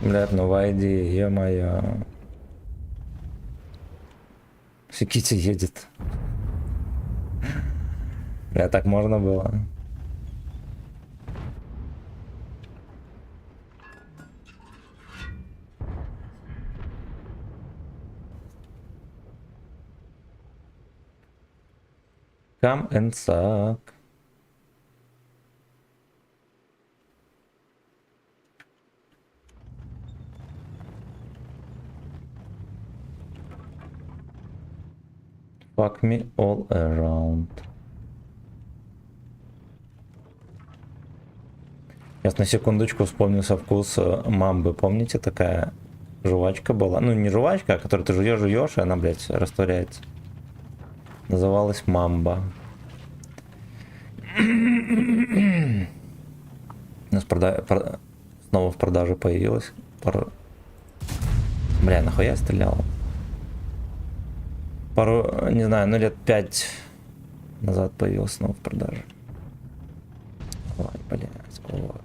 Блядь, ну войди, ё-моё. Кити едет. Бля, так можно было. Come and suck. Fuck me all around. Я на секундочку вспомнился вкус мамбы. Помните, такая жвачка была? Ну, не жвачка, а которую ты жуешь, и она, блядь, растворяется. Называлась мамба. У нас снова в продаже появилась. Бля, нахуя я стрелял? Не знаю, ну лет 5 назад появился снова в продаже. Ой, блядь, сколько.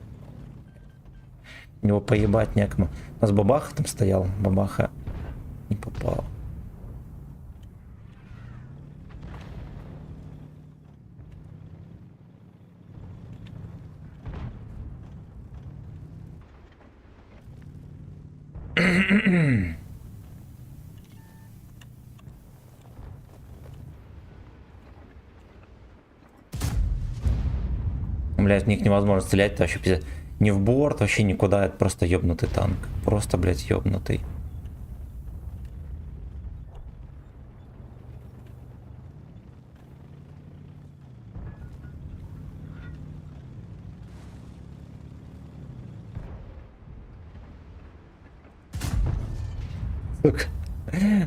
Его поебать некому. У нас бабаха там стоял, бабаха не попал. Блять, в них невозможно стрелять, это вообще пиздец. Не в борт, вообще никуда, это просто ёбнутый танк. Просто, блять, ёбнутый.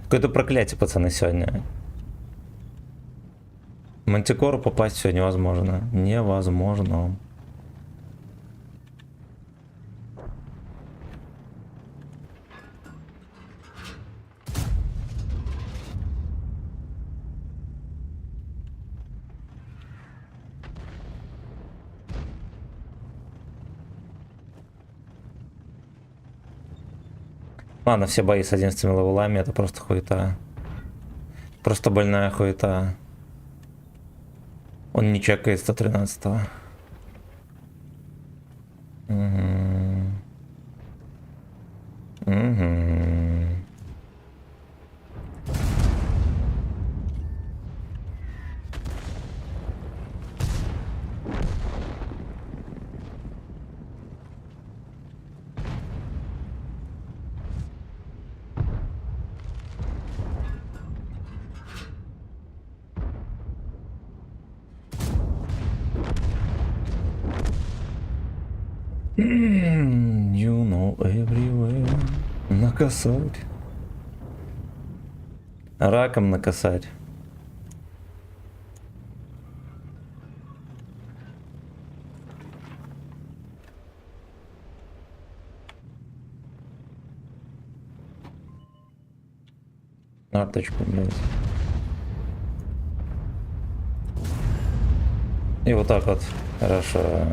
Какое-то проклятие, пацаны, сегодня. В Мантикору попасть все невозможно. Невозможно. Ладно, все бои с 11 левелами это просто хуета. Просто больная хуета. Он не чекает 113-го. You know everywhere. На косарь. Раком на косарь. Арточку, блядь. И вот так вот. Хорошо.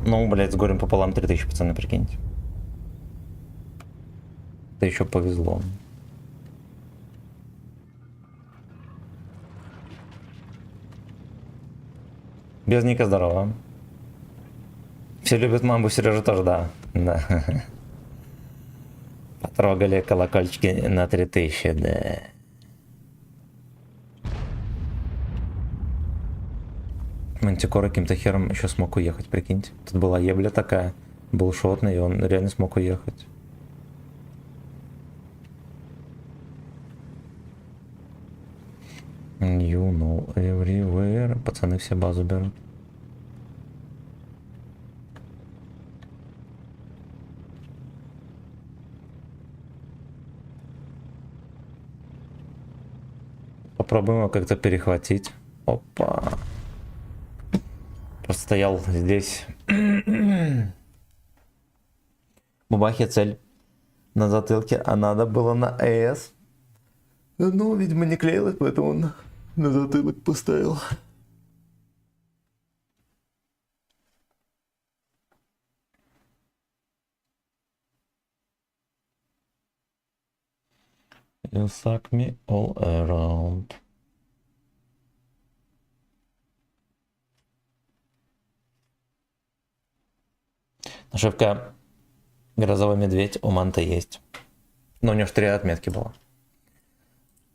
Ну, блядь, с горем пополам 3000, пацаны, прикиньте. Это еще повезло. Без Ника здорово. Все любят мамбу, Сережа тоже, да. Да. Потрогали колокольчики на 3000, да. Мантикора каким-то хером еще смог уехать, прикиньте. Тут была ебля такая, был шотный, и он реально смог уехать. You know everywhere. Пацаны все базу берут. Попробуем его как-то перехватить. Опа. Просто стоял здесь. Бабахе цель на затылке, а надо было на ЭС. Ну, видимо, не клеилось, поэтому он на затылок поставил. You suck me all around. Ошибка. Грозовой медведь у Манта есть. Но у него 4 отметки было.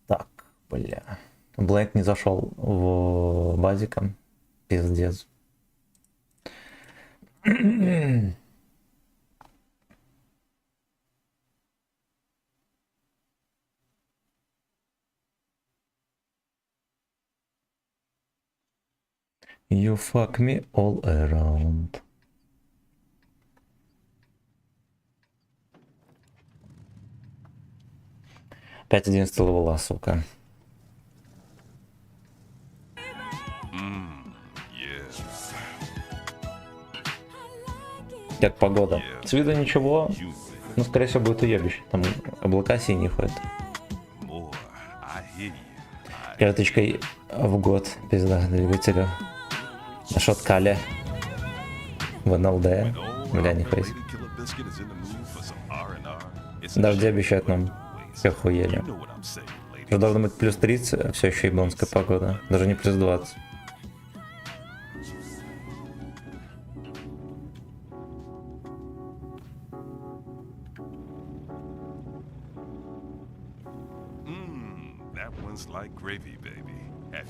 Так, бля. Блэк не зашел в базика. Пиздец. You fuck me all around. Опять 11 левела, сука. Как погода. С виду ничего, но скорее всего будет уебище. Там облака синие ходят. Карточкой в год, пизда, двигателю. На шоткале. В НЛД. Бля, нихуя себе. Дожди обещают нам. Все хуели. Уже должно быть плюс 30, а все еще еблонская погода. Даже не плюс 20.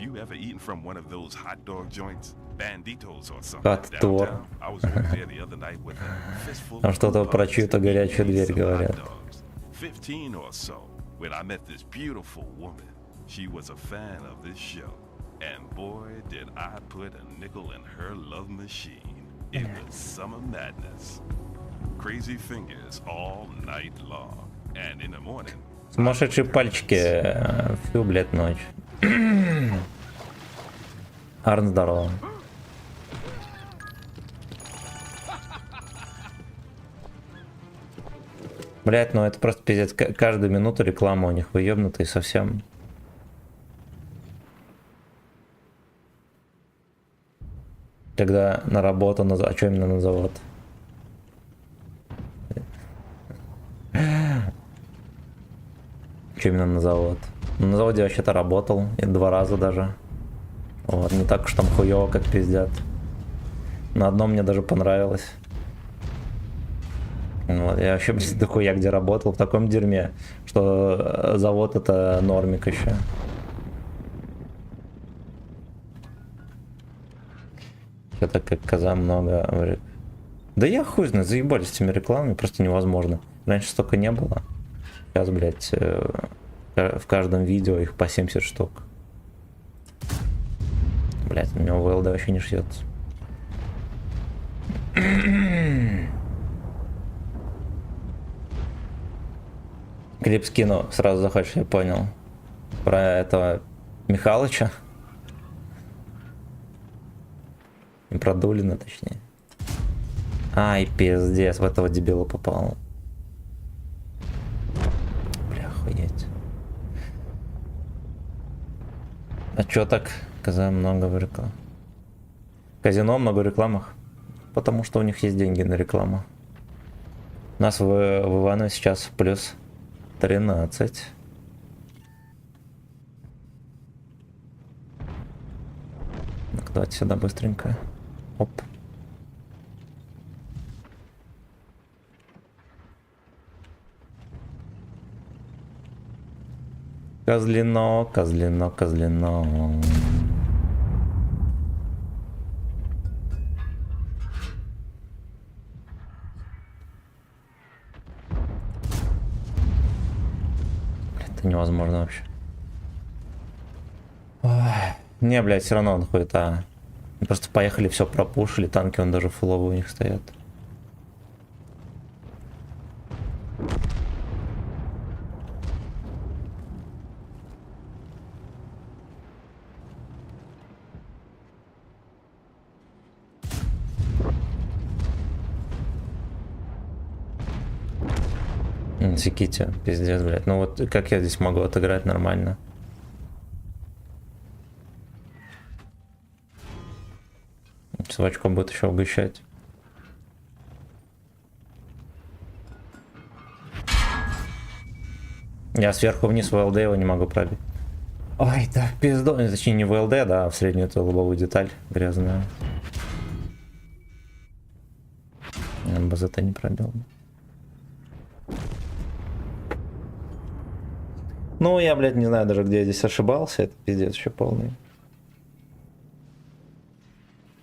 you ever eaten from one of those hot dog joints, Banditos or something Hot dog. downtown, I was over there the other night with a fistful А of что-то про bugs чью-то горячую and дверь some hot говорят. dogs. 15 or so, when I met this beautiful woman. She was a fan of this show. And boy, did I put a nickel in her love machine. It was summer madness. Crazy fingers all night long. And in the morning... Сумасшедшие пальчики всю, блядь, ночь. Арн, здорово. Блядь, ну это просто пиздец. Каждую минуту реклама у них выебнутая совсем. Когда на работу, а что именно на завод? Что именно на завод? На заводе вообще-то работал, и 2 раза даже. Вот, не так уж там хуёво, как пиздят. На одном мне даже понравилось. Вот, я вообще, блин, дохуя где работал, в таком дерьме, что завод это нормик еще. Это как коза много. Да я хуй знаю, заебались с этими рекламами, просто невозможно. Раньше столько не было. Сейчас, блядь, в каждом видео их по 70 штук. Блядь, у него ВЛД вообще не шьется. Клип скину, сразу захочешь, я понял. Про этого Михалыча. Про Дулина, точнее. Ай, пиздец, в этого дебила попал. Бля, охуеть. А чё так? Коза много в рекламах. Казино много в рекламах. Потому что у них есть деньги на рекламу. У нас в Иваново сейчас плюс 13. Ну-ка, давайте сюда быстренько. Оп. Козлино, козлино, козлино. Это невозможно вообще. Ой. Не, блядь, все равно он хуета. Просто поехали, все пропушили, танки он даже фуловые у них стоят. Секите, пиздец, блядь. Ну вот как я здесь могу отыграть нормально? Собачка будет еще угощать. Я сверху вниз в ЛД его не могу пробить. Ой, да, пизду. Точнее, не в ЛД, да, а в среднюю эту лобовую деталь грязную. БЗТ не пробил. Ну, я, блядь, не знаю даже, где я здесь ошибался. Это пиздец еще полный.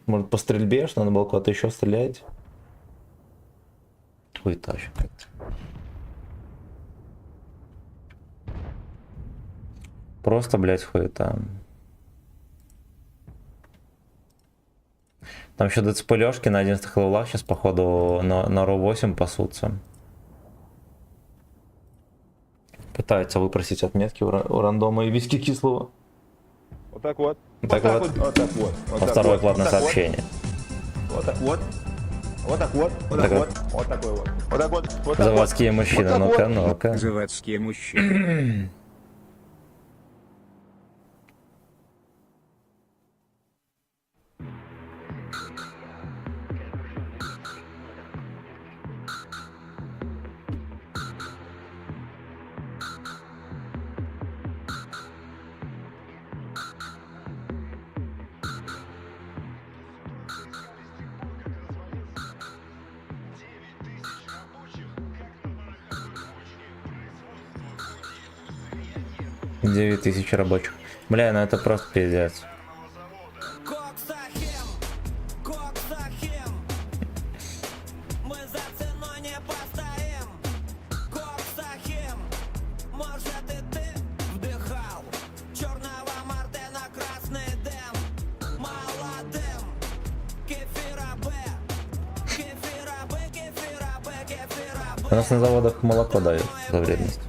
Может, по стрельбе, что надо было куда-то еще стрелять? Хуета еще как-то. Просто, блядь, хуета. Там еще ДЦП-лёшки на 11 левелах сейчас, походу, на РО-8 пасутся. Пытаются выпросить отметки у рандома и виски кислого. Вот так вот. Так вот. Вот так вот. Во второе платное сообщение. Вот так вот. Вот так вот. Вот так вот. Вот такой вот. Вот так вот. Вот так Заводские вот. мужчины, Вот ну-ка, так ну-ка. Заводские мужчины. Вот. 9000 рабочих. Бля, ну это просто пиздец. У нас на заводах молоко дают за вредность.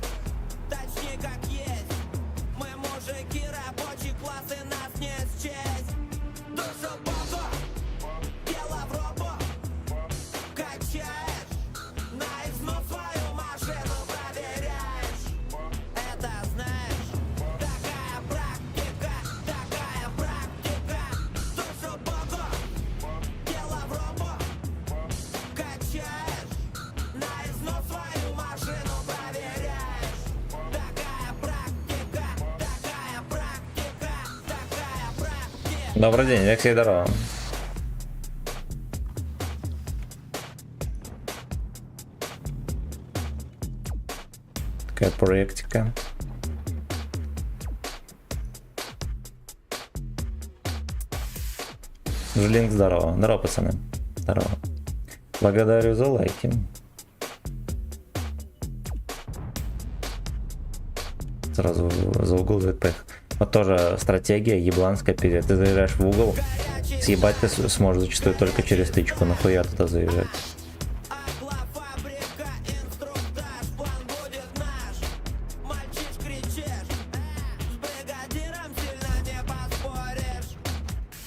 Добрый день, Алексей, здорово. Такая проектика. Жлинг, здорово. Здорово, пацаны. Здорово. Благодарю за лайки. Сразу за угол ZPH. Вот тоже стратегия ебланская, перед ты заезжаешь в угол, съебать ты сможешь зачастую только через тычку, нахуя туда заезжать.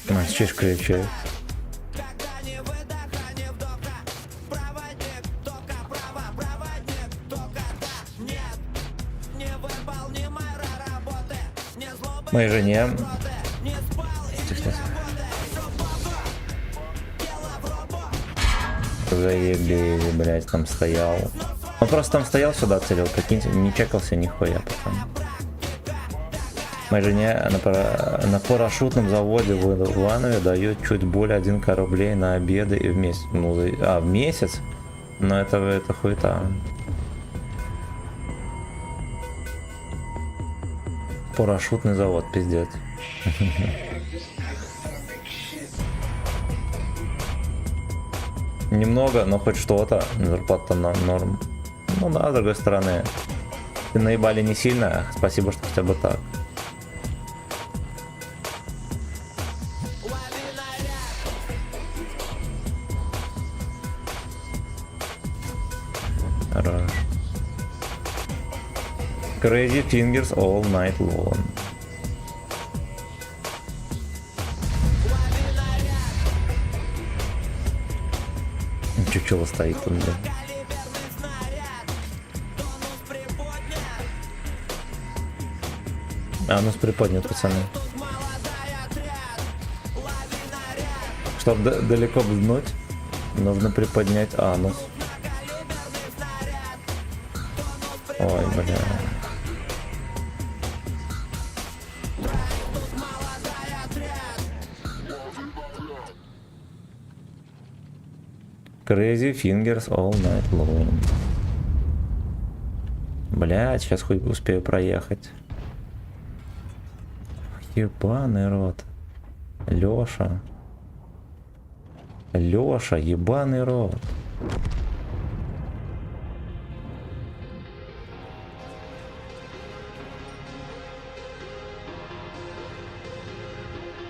Мальчиш кричит. Моей жене. Заебли, блять, там стоял. Он просто там стоял, сюда целил, прикиньте, не чекался нихуя, пацан. Моей жене на парашютном заводе в Иванове дают чуть более 1 рублей на обеды и в месяц. Ну, в месяц? Но это хуета. Парашютный завод, пиздец. Немного, но хоть что-то. Зарплата на норм. Ну да, с другой стороны. Ты наебали не сильно. Спасибо, что хотя бы так. Хорош. Crazy fingers all night long. Чучело стоит он, да. Анус приподнят, пацаны. Чтобы далеко бзнуть, нужно приподнять анус. Ой, бля. Crazy fingers all night long. Блять, сейчас хоть успею проехать. Ебаный рот. Лёша. Лёша, ебаный рот.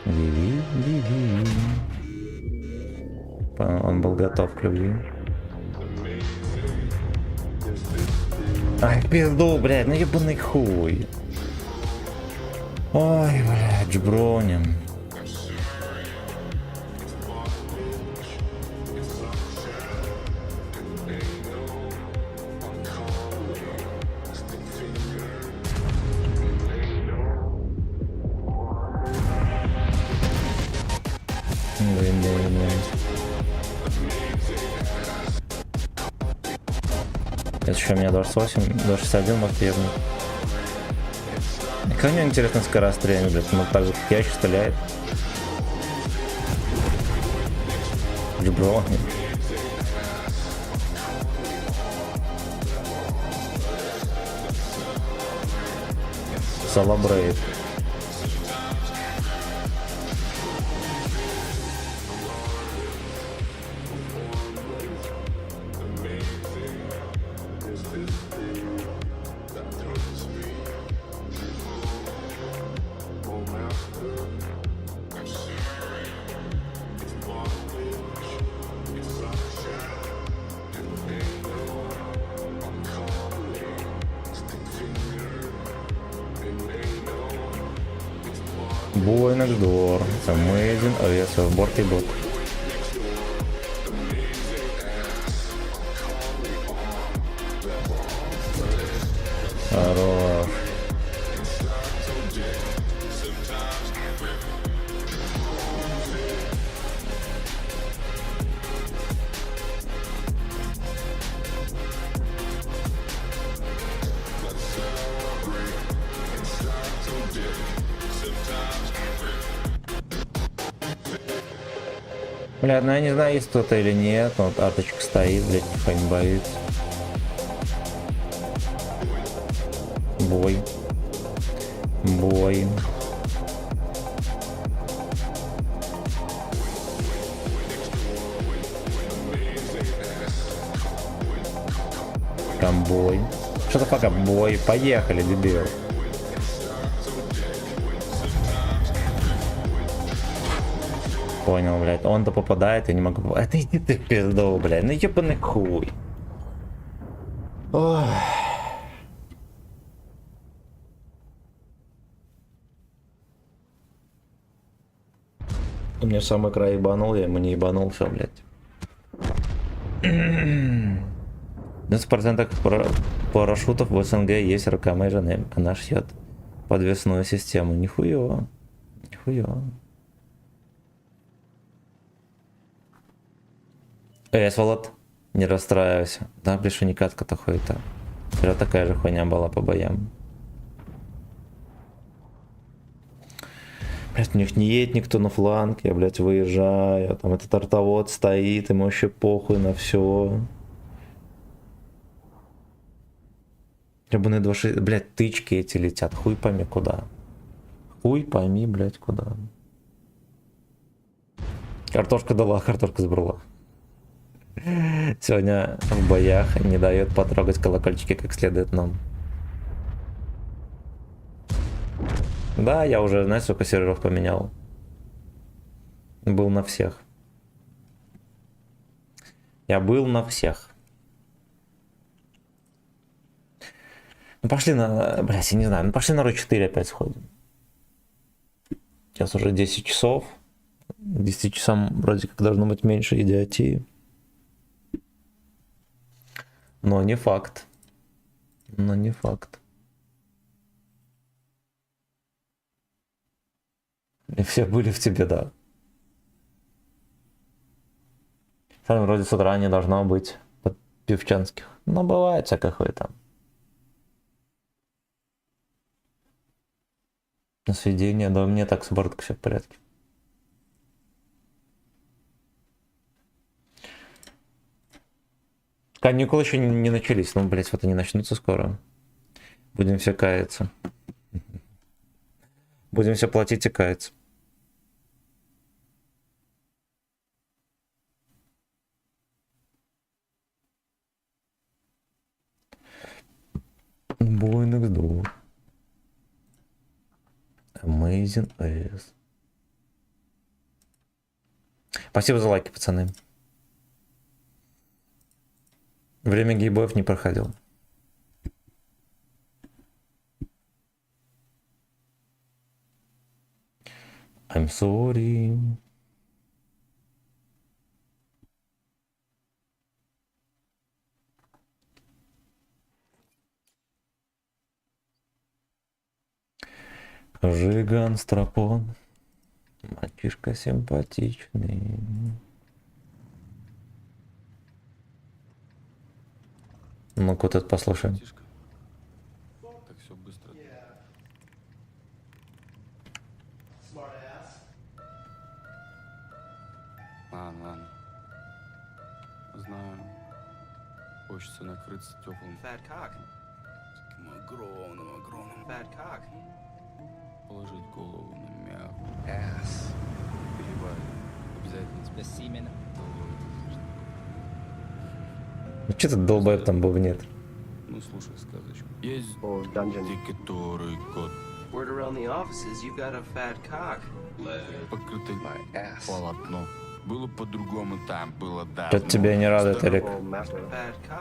Диви. Он был готов к любви. Ай, пизду, блядь, ну ебаный хуй. Ой, блядь, джброним. Это еще у меня 28, 21 может ебнуть. Как мне интересно скорострельный, блядь, ну так же, как я еще стреляет. Джбро. Салабрейт. Boy Next Door. It's amazing. Oh yes, сборки бот. Хорош. Бля, ну я не знаю, есть кто-то или нет, но вот арточка стоит, блядь, никто не боится. Бой. Бой. Там бой. Что-то пока бой. Поехали, дебил. Понял, блядь. Он-то попадает, я не могу попасть. Это иди ты в пизду, блядь. Ну ебаный хуй. Ох. У меня самый край ебанул, я ему не ебанул, все, блядь. 90% парашютов в СНГ есть РКМ и ЖНМ. Она шьет подвесную систему. Нихуя. Нихуя. Сволот, не расстраивайся. Да, блядь, что не катка-то хуета. Вчера такая же хуйня была по боям. Блядь, у них не едет никто на фланг, я, блядь, выезжаю, там этот артовод стоит, ему вообще похуй на все. Ебаные 26, блядь, тычки эти летят, хуй пойми куда. Хуй пойми, блядь, куда. Картошка дала, картошка забрала. Сегодня в боях не дает потрогать колокольчики как следует нам. Да, я уже, знаешь, сколько серверов поменял. Был на всех. Я был на всех. Ну пошли на... Блядь, я не знаю. Ну пошли на Рой 4 опять сходим. Сейчас уже 10 часов. 10 часам вроде как должно быть меньше идиотии. Но не факт. Но не факт. И все были в тебе, да. Сами вроде с утра не должно быть под певчанских. Но бывает всякое хуета. На сведение, да, у меня так с борткой все в порядке. Каникулы еще не начались, ну, блять, вот они начнутся скоро. Будем все каяться. Будем все платить и каяться. Boy Next Door. Amazing AS. Спасибо за лайки, пацаны. Время гейбоев не проходил. I'm sorry. Жиган Страпон. Мальчишка симпатичный. Ну-ка вот это послушаем. Так все быстро. Ладно. Знаю. Хочется накрыться теплым. Таким огромным положить голову на мягкую. Перебавить. Обязательно. Ну что ты долбоеб там бубнит? Ну слушай сказочку. Есть где который кот. Word around the office is you've got a fat cock. Покрытый полотно. Было по-другому там, было давно. Что-то тебя не радует, Эрик.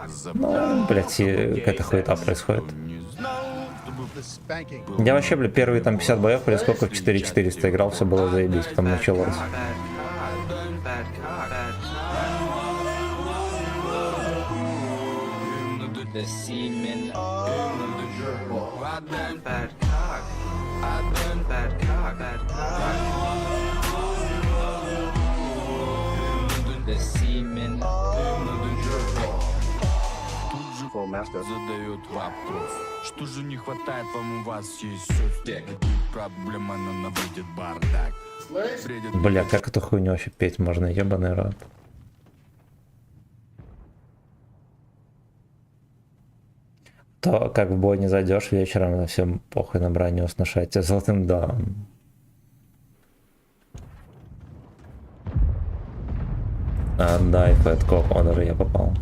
За- Ну, блядь, и какая-то хуета происходит. Не знал, чтобы Я вообще, блядь, первые там 50 боев, блядь, сколько в 4400 играл, все было заебись, потом началось. The semen. The semen. задает вопрос. Что же не хватает вам, у вас есть все? Какие проблемы, она наводит бардак. Бредит. Бля, как эту хуйню вообще петь можно, ебаный рот. То, как в бой не зайдешь вечером, на всем похуй на броню сношать золотым даун. Отдай фэткоп, он уже я попал.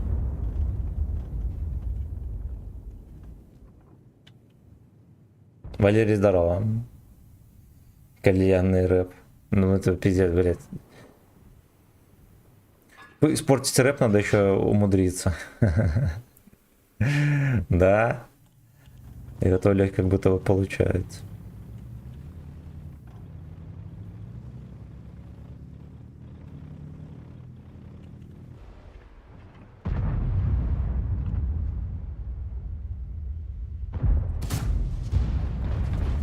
Валерий, здорово. Кальянный рэп. Ну это пиздец, блядь. Испортить рэп надо еще умудриться. Да. И это, блядь, как будто бы получается.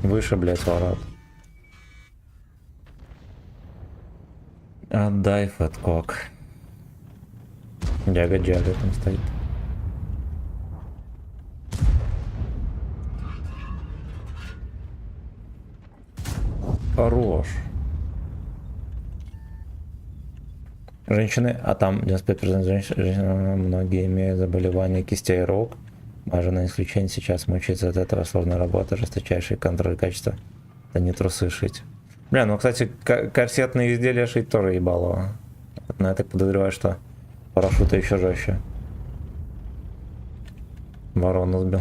Выше, блядь, ворот. Отдай фэткок. Джага-джага там стоит. Хорош. Женщины, а там 95% женщин, многие имеют заболевания кистей рук. Важное исключение сейчас мучается от этого, сложная работа, жесточайший контроль качества. Да не трусы шить. Бля, ну кстати, корсетные изделия шить тоже ебало. Но я так подозреваю, что парашюта еще жестче. Ворону сбил.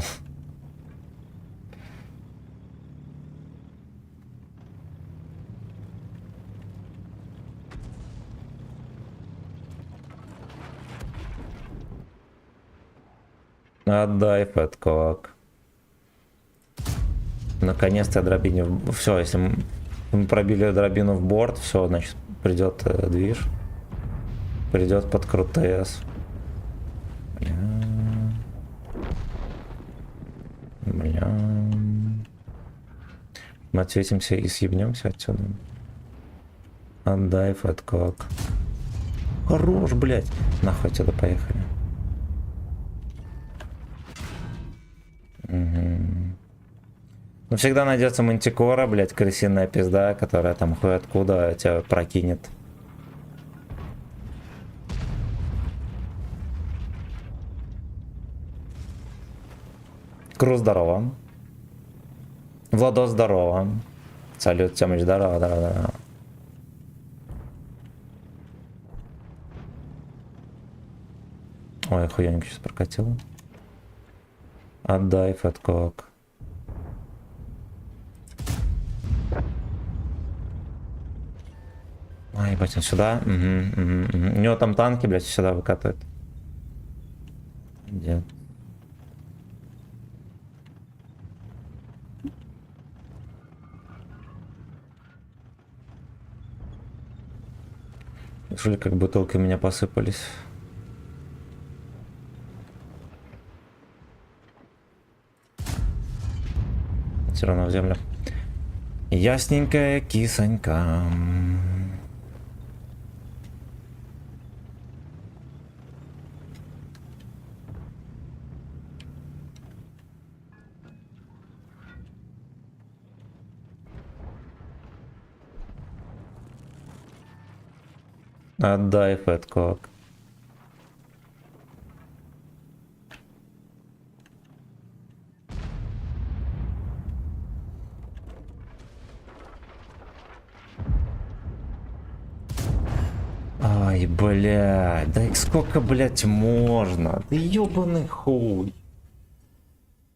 Отдай фэткок. Наконец-то дробине. Все, если мы пробили дробину в борт, все, значит, придет движ. Придет под крутес. Бля. Мы отсветимся и съебнемся отсюда. Отдай фэткок. Хорош, блядь. Нахуй отсюда поехали. Угу. Ну всегда найдется мантикора, блядь, крысиная пизда, которая там хуй откуда тебя прокинет. Кру, здорово. Владос, здорово. Салют, Тёмыч, здорово, здорово. Ой, охуенненько сейчас прокатило. Отдай фэткок. А, ебать, он сюда. Угу. У него там танки, блядь, сюда выкатывают. Где? Слышали, как бутылки у меня посыпались. Все равно в землю. Ясненькая кисонька. Отдай фэткок. Ай, блядь, да их сколько, блядь, можно? Да ёбаный хуй.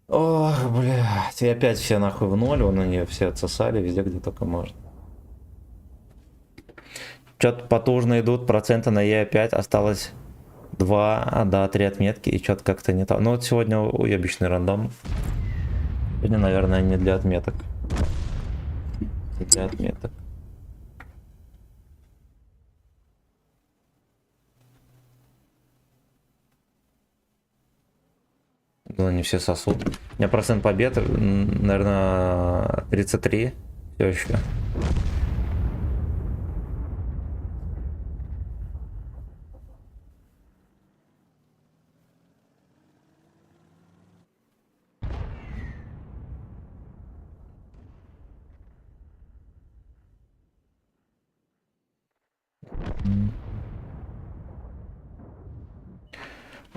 Ох, блядь, и опять все нахуй в ноль, вон они все отсосали везде, где только можно. Что-то потужно идут, проценты на Е5, осталось 2, да, 3 отметки, и что-то как-то не так. Ну вот сегодня уебищный рандом. Сегодня, наверное, не для отметок. Не для отметок. Ну, не все сосут. У меня процент побед, наверное, 33. Все еще.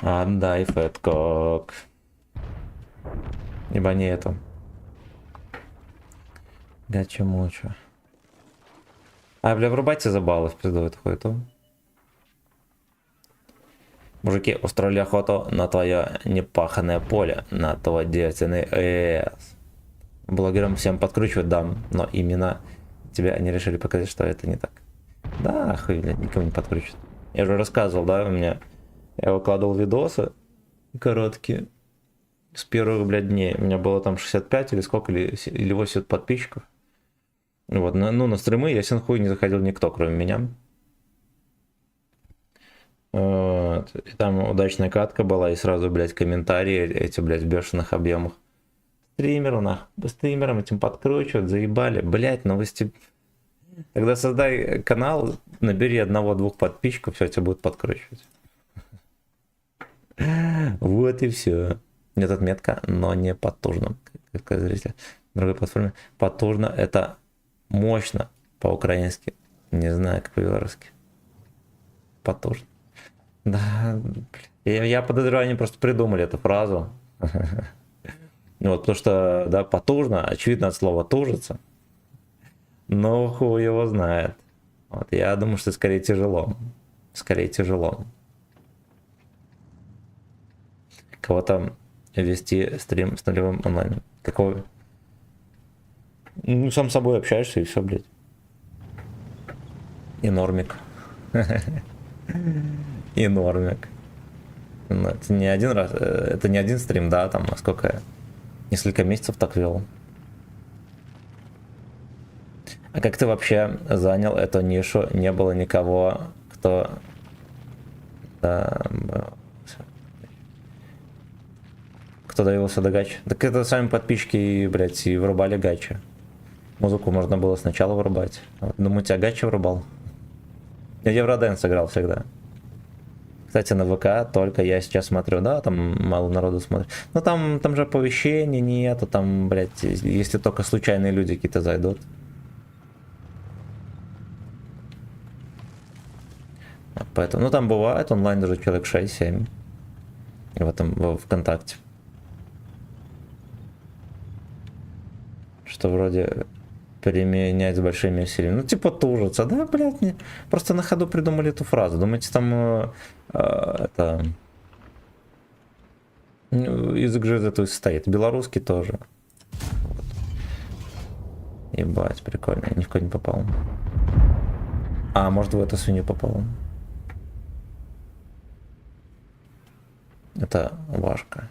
Отдай фэткок. Ибо не это. Гача-муча. А, бля, врубайте за баллы в пизду эту хуету. Мужики устроили охоту на твое непаханное поле, на твой девственный ЭС. Блогерам всем подкручивать дам, но именно тебе они решили показать, что это не так. Да, хуй, блядь, никому не подкручивают. Я уже рассказывал, да, у меня... Я выкладывал видосы короткие с первых, блядь, дней. У меня было там 65 или сколько, или 80 подписчиков. Вот, ну, на стримы ясен хуй не заходил никто, кроме меня. Вот. И там удачная катка была, и сразу, блядь, комментарии эти, блядь, в бешеных объемах. Стримерам этим подкручивают, заебали. Блядь, новости... Тогда создай канал, набери 1-2 подписчиков, все, тебя будут подкручивать. Вот и все. Нет отметка, но не потужно. Как сказать зритель. На другой платформе. Потужно — это мощно по-украински. Не знаю, как по-белорусски. Потужно. Да, я подозреваю, они просто придумали эту фразу. Вот, потому что, да, потужно, очевидно от слова тужится. Но хуй его знает. Вот, я думаю, что скорее тяжело. Скорее тяжело. Кого-то вести стрим с нулевым онлайном. Какой? Ну, сам с собой общаешься и все, блядь. И нормик. И нормик. Это не один раз, это не один стрим, да, там, а сколько я? Несколько месяцев так вел. А как ты вообще занял эту нишу? Не было никого, кто... Да, кто доявился до гачи? Так это сами подписчики, блядь, и вырубали гачи. Музыку можно было сначала вырубать. Думаю, тебя гачи вырубал. Я Евродэнс играл всегда. Кстати, на ВК только я сейчас смотрю, да, там мало народу смотрит. Но там же оповещений нету, там, блядь, если только случайные люди какие-то зайдут. Поэтому, ну там бывает онлайн даже человек 6-7. В этом, в ВКонтакте. Что вроде применять с большими усилиями. Ну, типа тужится. Да, блядь, мне просто на ходу придумали эту фразу. Думаете, там это... язык же из этого состоит. Белорусский тоже. Вот. Ебать, прикольно. Я ни в кого не попал. А, может, в эту свинью попал. Это Вашка.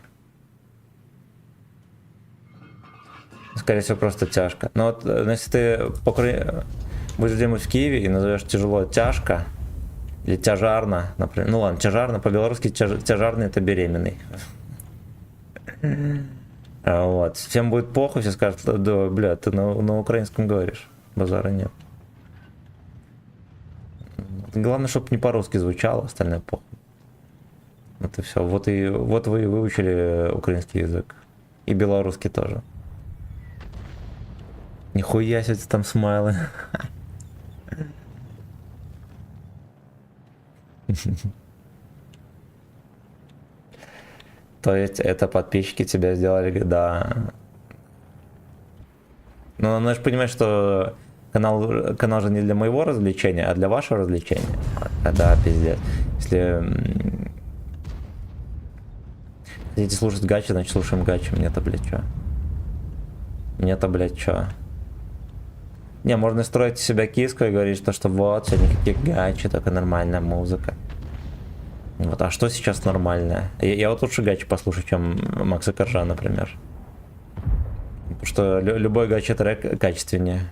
Скорее всего, просто тяжко. Но вот, если ты будешь где-нибудь в Киеве и назовешь тяжело тяжко, или тяжарно, например. Ну ладно, тяжарно, по-белорусски тяжарный — это беременный. Вот. Всем будет похуй, все скажут, да, бля, ты на украинском говоришь. Базара нет. Главное, чтобы не по-русски звучало, остальное похуй. Вот и все. Вот вы и выучили украинский язык. И белорусский тоже. Нихуя себе там смайлы. То есть это подписчики тебя сделали, да. Но надо же понимать, что канал же не для моего развлечения, а для вашего развлечения. Да, пиздец. Если хотите слушать гачи, значит слушаем гачи. Мне-то, блядь, чё? Мне-то, блядь, чё? Не, можно строить из себя киску и говорить, что вот, все никаких гачи, только нормальная музыка. Вот, а что сейчас нормальное? Я вот лучше гачи послушаю, чем Макса Коржа, например. Потому что любой гачи трек качественнее.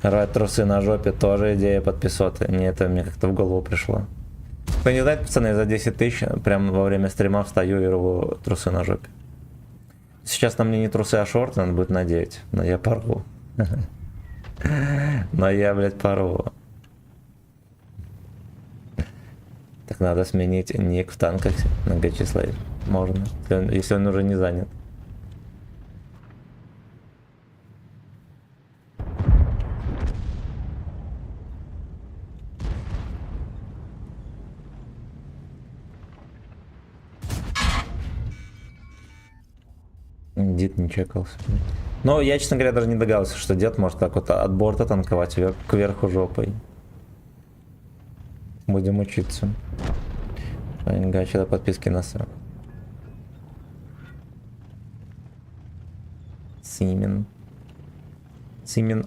Рать трусы на жопе тоже идея подписоты. Не, это мне как-то в голову пришло. Кто не знает, пацаны, за 10 тысяч прям во время стрима встаю и рву трусы на жопе. Сейчас на мне не трусы, а шорты надо будет надеть. Но я порву. Но я, блядь, порву. Так надо сменить ник в танках на Гачислейв. Можно, если он уже не занят. Дед не чекался. Но я, честно говоря, даже не догадался, что дед может так вот от борта танковать кверху жопой. Будем учиться. Гачи до подписки на сам. Симен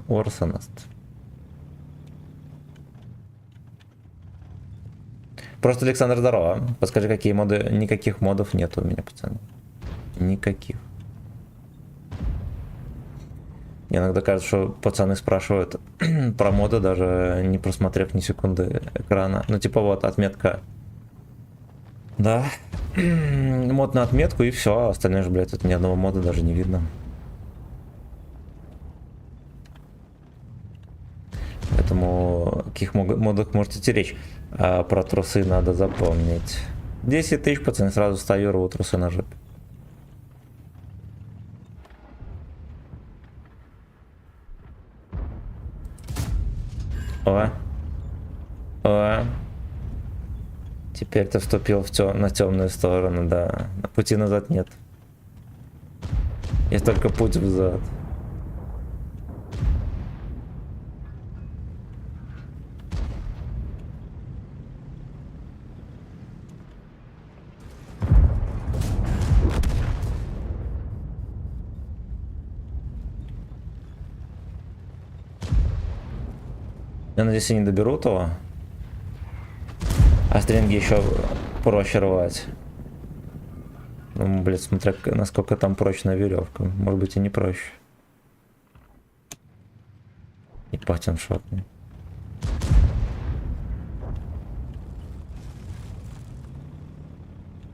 Орсонаст. Просто, Александр, здорово. Подскажи, какие моды? Никаких модов нет у меня, пацаны. Никаких. Мне иногда кажется, что пацаны спрашивают про моды, даже не просмотрев ни секунды экрана. Ну, типа вот отметка. Да. Мод на отметку и все. А остальное же, блядь, тут ни одного мода даже не видно. Поэтому о каких модах можете идти речь? А про трусы надо запомнить. 10 тысяч, пацаны, сразу стою, рву трусы на жопе. О. Теперь ты вступил на темную сторону, да. Пути назад нет. Есть только путь взад. Я надеюсь, я не доберу того. А стринги еще проще рвать. Ну, блядь, смотря насколько там прочная веревка. Может быть и не проще. Ебать, он шотный.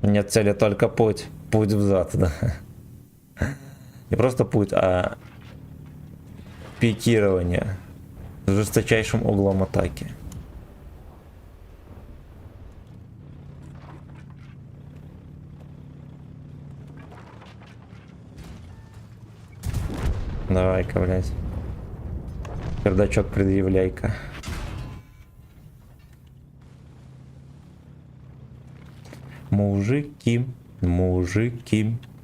Нет цели, только путь. Путь взад, да. Не просто путь, а пикирование. С жесточайшим углом атаки. Давай-ка, блядь. Пердачок предъявляй-ка. Мужики,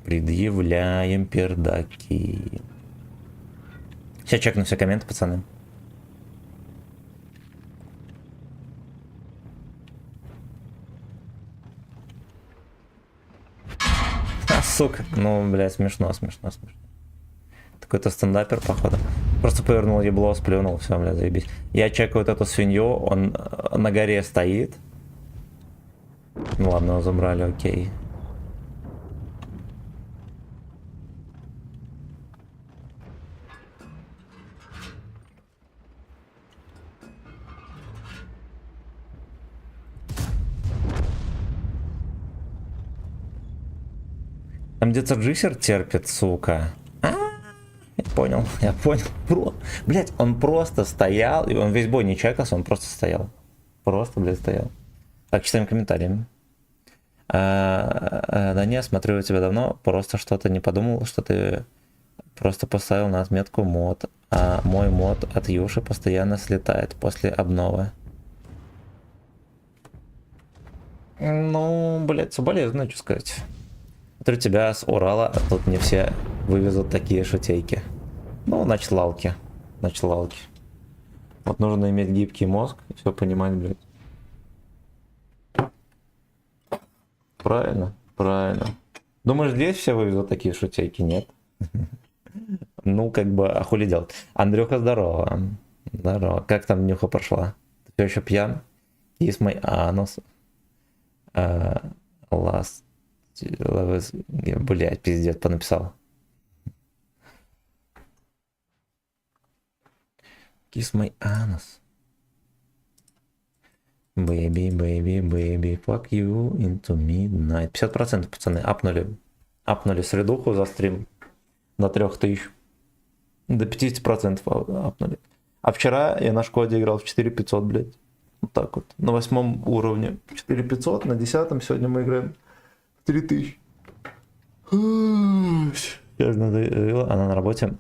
предъявляем пердаки. Сейчас чекну все комменты, пацаны. Сука, ну, блядь, смешно. Какой-то стендапер, походу. Просто повернул ебло, сплюнул, все, блядь, заебись. Я чекаю вот эту свинью, он на горе стоит. Ну ладно, его забрали, окей. Там где-то джиссер терпит, сука. Я понял. Блять, он просто стоял, и он весь бой не чекался, он просто стоял. Просто, блядь, стоял. Так, читаем комментарии. Да не, смотрю тебя давно, просто что-то не подумал, что ты просто поставил на отметку мод, а мой мод от Юши постоянно слетает после обновы. Ну, блядь, соболезную, что сказать. Смотрю тебя с Урала, а тут не все вывезут такие шутейки. Ну, значит, лалки. Вот нужно иметь гибкий мозг и все понимать, блядь. Правильно. Правильно. Думаешь, здесь все вывезут такие шутейки? Нет. Ну, как бы, а хули делать? Андрюха, здорово. Здорово. Как там нюха прошла? Ты все еще пьян? Kiss my anus. Last... Блять, пиздец, понаписал. Kiss my anus. Baby, baby, baby, fuck you into midnight. 50%, пацаны, апнули средуху за стрим до 3000. До 50% апнули. А вчера я на Шкоде играл в 4500, блядь. Вот так вот. На 8 уровне 4500, на 10 сегодня мы играем в 3000. Сейчас надоело, она на работе.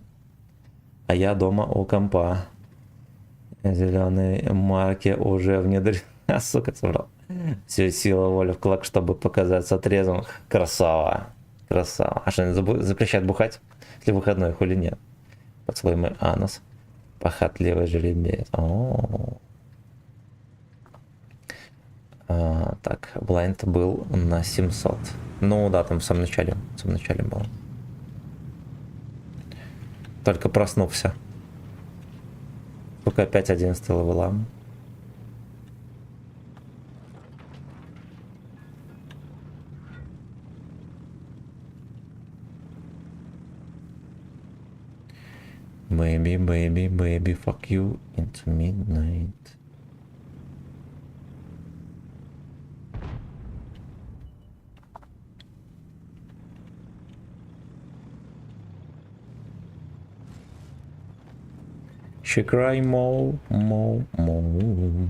А я дома у компа. Зеленые марки уже внедрен. Сука, собрал. Все сила воли в кулак, чтобы показаться трезвым. Красава. Красава. А что, запрещают бухать? Если выходной, хули нет? Поцелуй мой анус. Похотливый жеребец. Так, блайнд был на 700. Ну да, там в самом начале было. Только проснулся. Только опять 11 левела. Baby, baby, baby, fuck you into midnight. She cry more, more, more.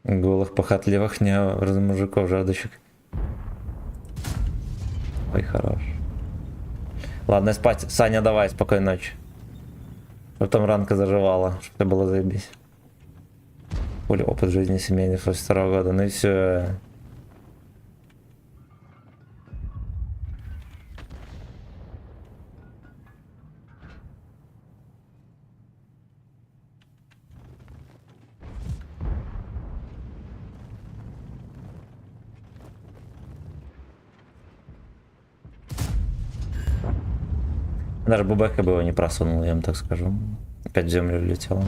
Голых, похотливых, мужиков жаждущих. Ой, хорош. Ладно, спать. Саня, давай, спокойной ночи. Потом ранка заживала, чтобы это было заебись. Более опыт жизни семейный 62 года. Ну и все. Даже бубека бы его не просунул, я вам так скажу. Опять в землю влетело.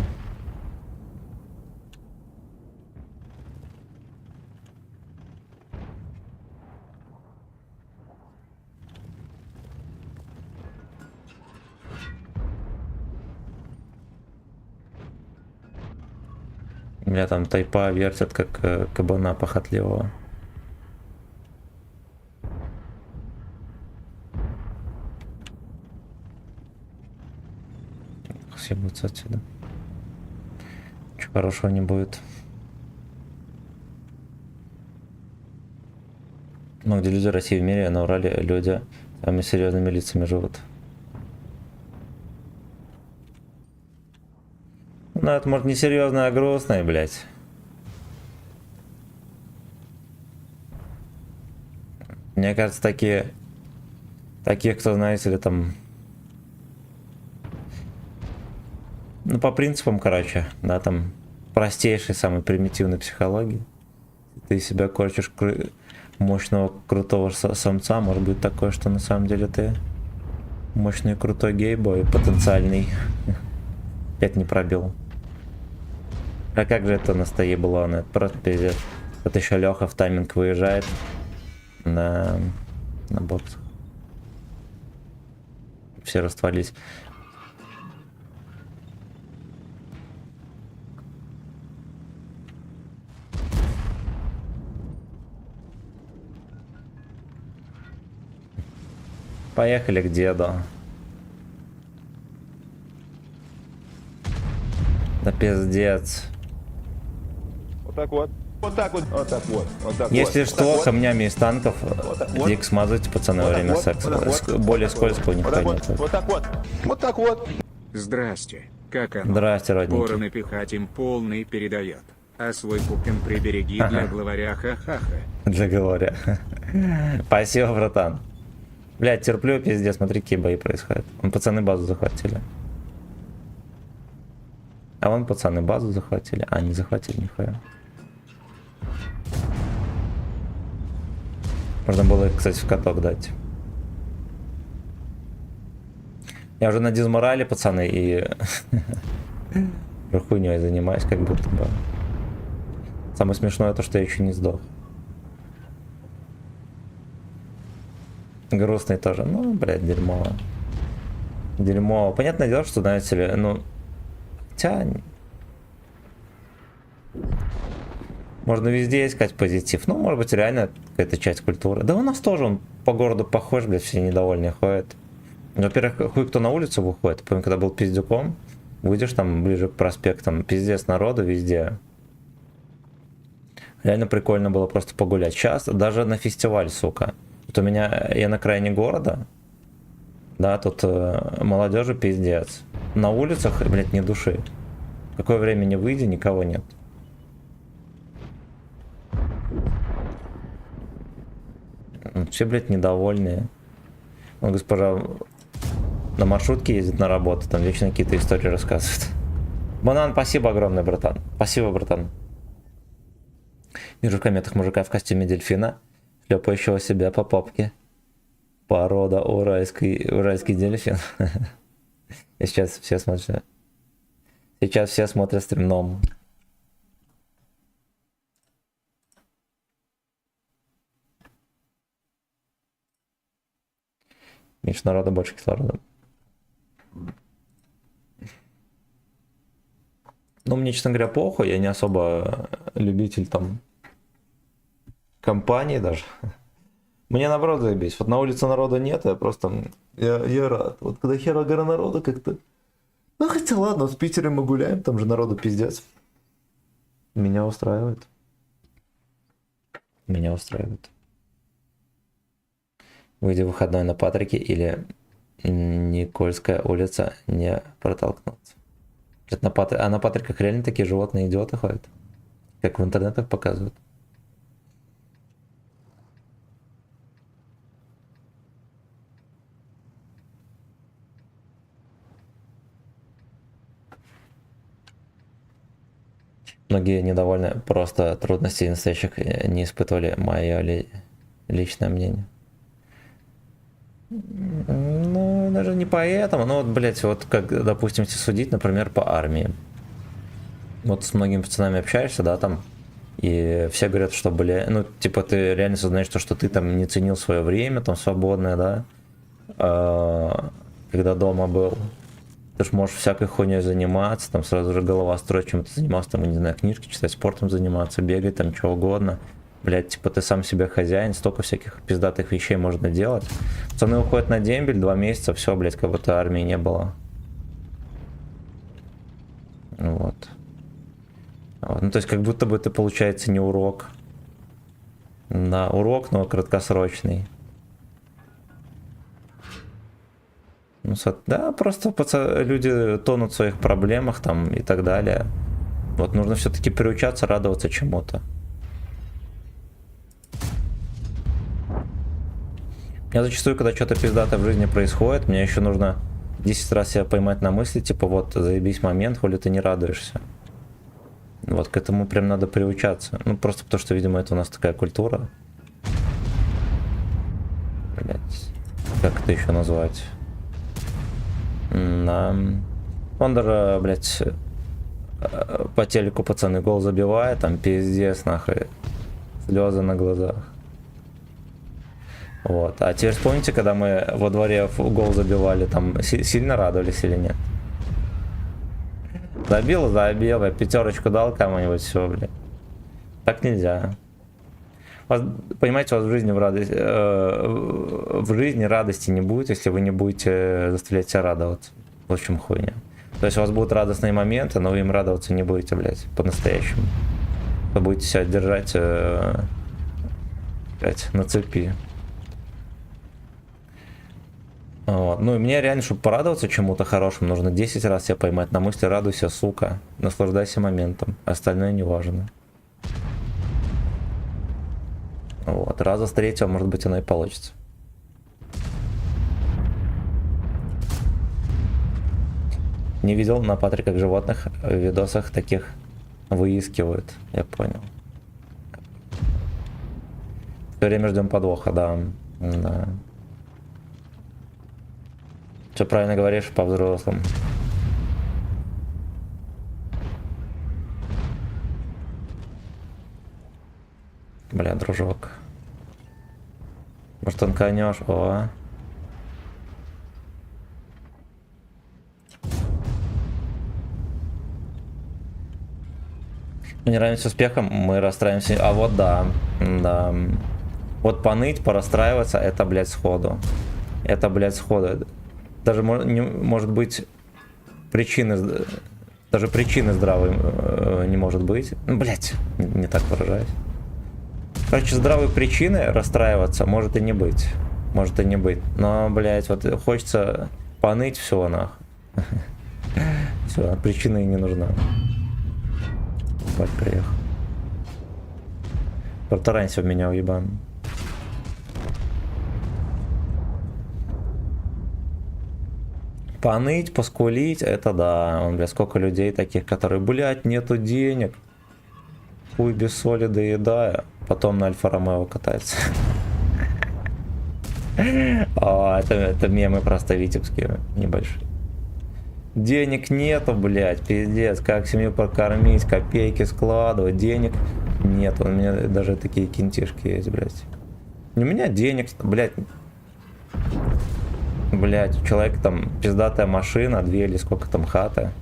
Меня там тайпа вертят, как кабана похотливого. Съебаться отсюда. Ничего хорошего не будет. Ну, где люди России в мире, на Урале люди самыми серьезными лицами живут. Ну, это может не серьезное, а грустное, блядь. Мне кажется, такие, кто, знаете ли, там... Ну, по принципам, короче, да, там, простейшей, самой примитивной психологии. Ты себя корчишь мощного, крутого самца, может быть такое, что на самом деле ты мощный, крутой гейбой, потенциальный. Опять не пробил. А как же это на стае было? Это просто пиздец. Вот еще Леха в тайминг выезжает на боксах. Все раствались. Поехали к деду. Да пиздец. Вот так вот. Вот так вот. Вот так вот. Вот так Если вот. что, Вот камнями из танков вот. дик смазывайте, пацаны, во время секса. Более скользкого не ходит. Вот так вот. Вот так вот. Здрасте. Как оно? Здрасте, родненький. Вороны пихать им полный передает. А свой купин прибереги для главаря ха-ха-ха. Для главаря. Спасибо, братан. Блядь, терплю, пиздец, смотри, какие бои происходят. Пацаны базу захватили. А вон пацаны базу захватили. А, не захватили, нихуя. Можно было, кстати, в каток дать. Я уже на дизморале, пацаны, и хуйней занимаюсь, как будто бы. Самое смешное то, что я еще не сдох. Грустный тоже. Ну, блядь, дерьмово. Дерьмово. Понятное дело, что, знаете ли, ну... Хотя... Можно везде искать позитив. Ну, может быть, реально какая-то часть культуры. Да у нас тоже он по городу похож, блядь, все недовольные ходят. Во-первых, хуй кто на улицу выходит. Помню, когда был пиздюком, выйдешь там ближе к проспектам, пиздец народу везде. Реально прикольно было просто погулять. Сейчас даже на фестиваль, сука. Вот у меня, я на крайне города, да, тут молодежи пиздец. На улицах, блядь, ни души. Какое время не выйди, никого нет. Все, блядь, недовольные. Ну, госпожа на маршрутке ездит на работу, там вечно какие-то истории рассказывает. Банан, спасибо огромное, братан. Спасибо, братан. Вижу в комментах мужика в костюме дельфина, шлепающего себя по попке. Порода уральский дельфин. И сейчас все смотрят. Сейчас все смотрят стримном. Меньше народа, больше кислорода. Ну, мне, честно говоря, плохо. Я не особо любитель там компании даже. Мне наоборот заебись. Вот на улице народа нет, я просто... Я рад. Вот когда хера гора народа как-то... Ну, хотя ладно, в Питере мы гуляем, там же народу пиздец. Меня устраивает. Меня устраивает. Выйди в выходной на Патрике или Никольская улица, не протолкнуться. А на Патриках реально такие животные идиоты ходят? Как в интернетах показывают. Многие недовольны, просто трудностей настоящих не испытывали, мое личное мнение. Ну, даже не поэтому, но вот, блять, вот как, допустим, если судить, например, по армии. Вот с многими пацанами общаешься, да, там, и все говорят, что, бля, ну, типа, ты реально сознаешь то, что ты там не ценил свое время, там, свободное, да, когда дома был. Ты ж можешь всякой хуйней заниматься, там, сразу же голова строить, чем ты занимался, там, не знаю, книжки читать, спортом заниматься, бегать, там, чего угодно. Блять, типа ты сам себе хозяин, столько всяких пиздатых вещей можно делать. Пацаны уходят на дембель, 2 месяца, все, блять, как будто армии не было. Вот. Ну, то есть, как будто бы это получается не урок. Да, урок, но краткосрочный. Ну, да, просто люди тонут в своих проблемах там и так далее. Вот нужно все-таки приучаться радоваться чему-то. У меня зачастую, когда что-то пиздатое в жизни происходит, мне еще нужно 10 раз себя поймать на мысли, типа, вот, заебись момент, хули ты не радуешься. Вот, к этому прям надо приучаться. Ну, просто потому что, видимо, это у нас такая культура. Блять, как это еще назвать? Да. Он даже, блять, по телеку пацаны гол забивает, там пиздец, нахуй, слезы на глазах. Вот. А теперь вспомните, когда мы во дворе гол забивали, там сильно радовались или нет? Забил, я пятерочку дал кому-нибудь, все, блядь. Так нельзя. Понимаете, у вас в жизни радости не будет, если вы не будете заставлять себя радоваться. В общем, хуйня. То есть у вас будут радостные моменты, но вы им радоваться не будете, блядь, по-настоящему. Вы будете себя держать, блядь, на цепи. Вот. Ну и мне реально, чтобы порадоваться чему-то хорошему, нужно 10 раз себя поймать на мысли: радуйся, сука, наслаждайся моментом, остальное не важно. Вот, раза с 3-го, может быть, оно и получится. Не видел на патриках животных, в видосах таких выискивают. Я понял. Все время ждем подвоха, да. Да. Все правильно говоришь, по-взрослому. Бля, дружок. Может, он конёшь? О. Мы не равняемся с успехом, мы расстраиваемся. А вот да. Да. Вот поныть, порастраиваться, это, блядь, сходу. Это, блядь, сходу. Даже может быть причины. Даже причины здравой не может быть. Ну, блядь, не так выражаюсь. Короче, здравой причины расстраиваться может и не быть. Может и не быть. Но, блядь, вот хочется поныть, все нахуй. Все, причина и не нужна. Бать, приехал. Протаранься в меня, уебан. Поныть, поскулить, это да. Он, блядь, сколько людей таких, которые, блядь, нету денег. Хуй без соли доедая. Потом на Альфа-Ромео катается. Это мемы просто витебские, небольшие. Денег нету, блядь, пиздец. Как семью прокормить, копейки складывать. Денег нет. У меня даже такие кинтишки есть, блядь. У меня денег, блядь. Блядь, у человека там пиздатая машина, 2 или сколько там хата.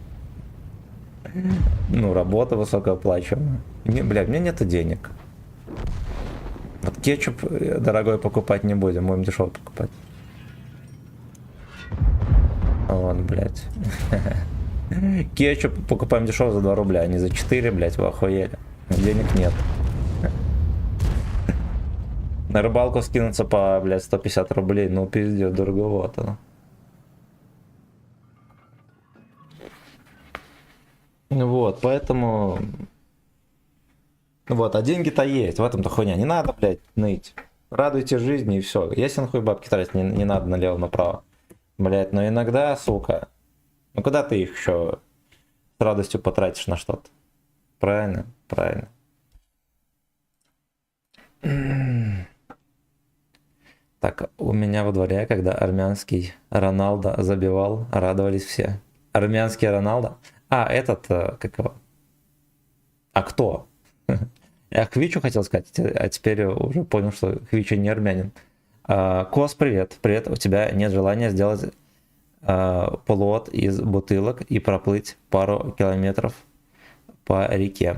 Ну, работа высокооплачиваемая. Блядь, у меня нету денег. Вот кетчуп дорогой покупать не будем, будем дешево покупать. Вот, блядь. Кетчуп покупаем дешево за 2 рубля, а не за 4, блядь, вы охуели. Денег нет. На рыбалку скинуться по, блядь, 150 рублей, ну пиздец, дороговато. Вот, поэтому... Вот, а деньги-то есть, в этом-то хуйня. Не надо, блядь, ныть. Радуйте жизни и все. Если нахуй бабки тратить, не надо налево-направо. Блядь, но иногда, сука, ну куда ты их еще с радостью потратишь на что-то? Правильно, правильно. Так, у меня во дворе, когда армянский Роналдо забивал, радовались все. Армянский Роналдо? А, этот, как его? А кто? Я Хвичу хотел сказать, а теперь уже понял, что Хвичу не армянин. Кос, привет. Привет, у тебя нет желания сделать плот из бутылок и проплыть пару километров по реке.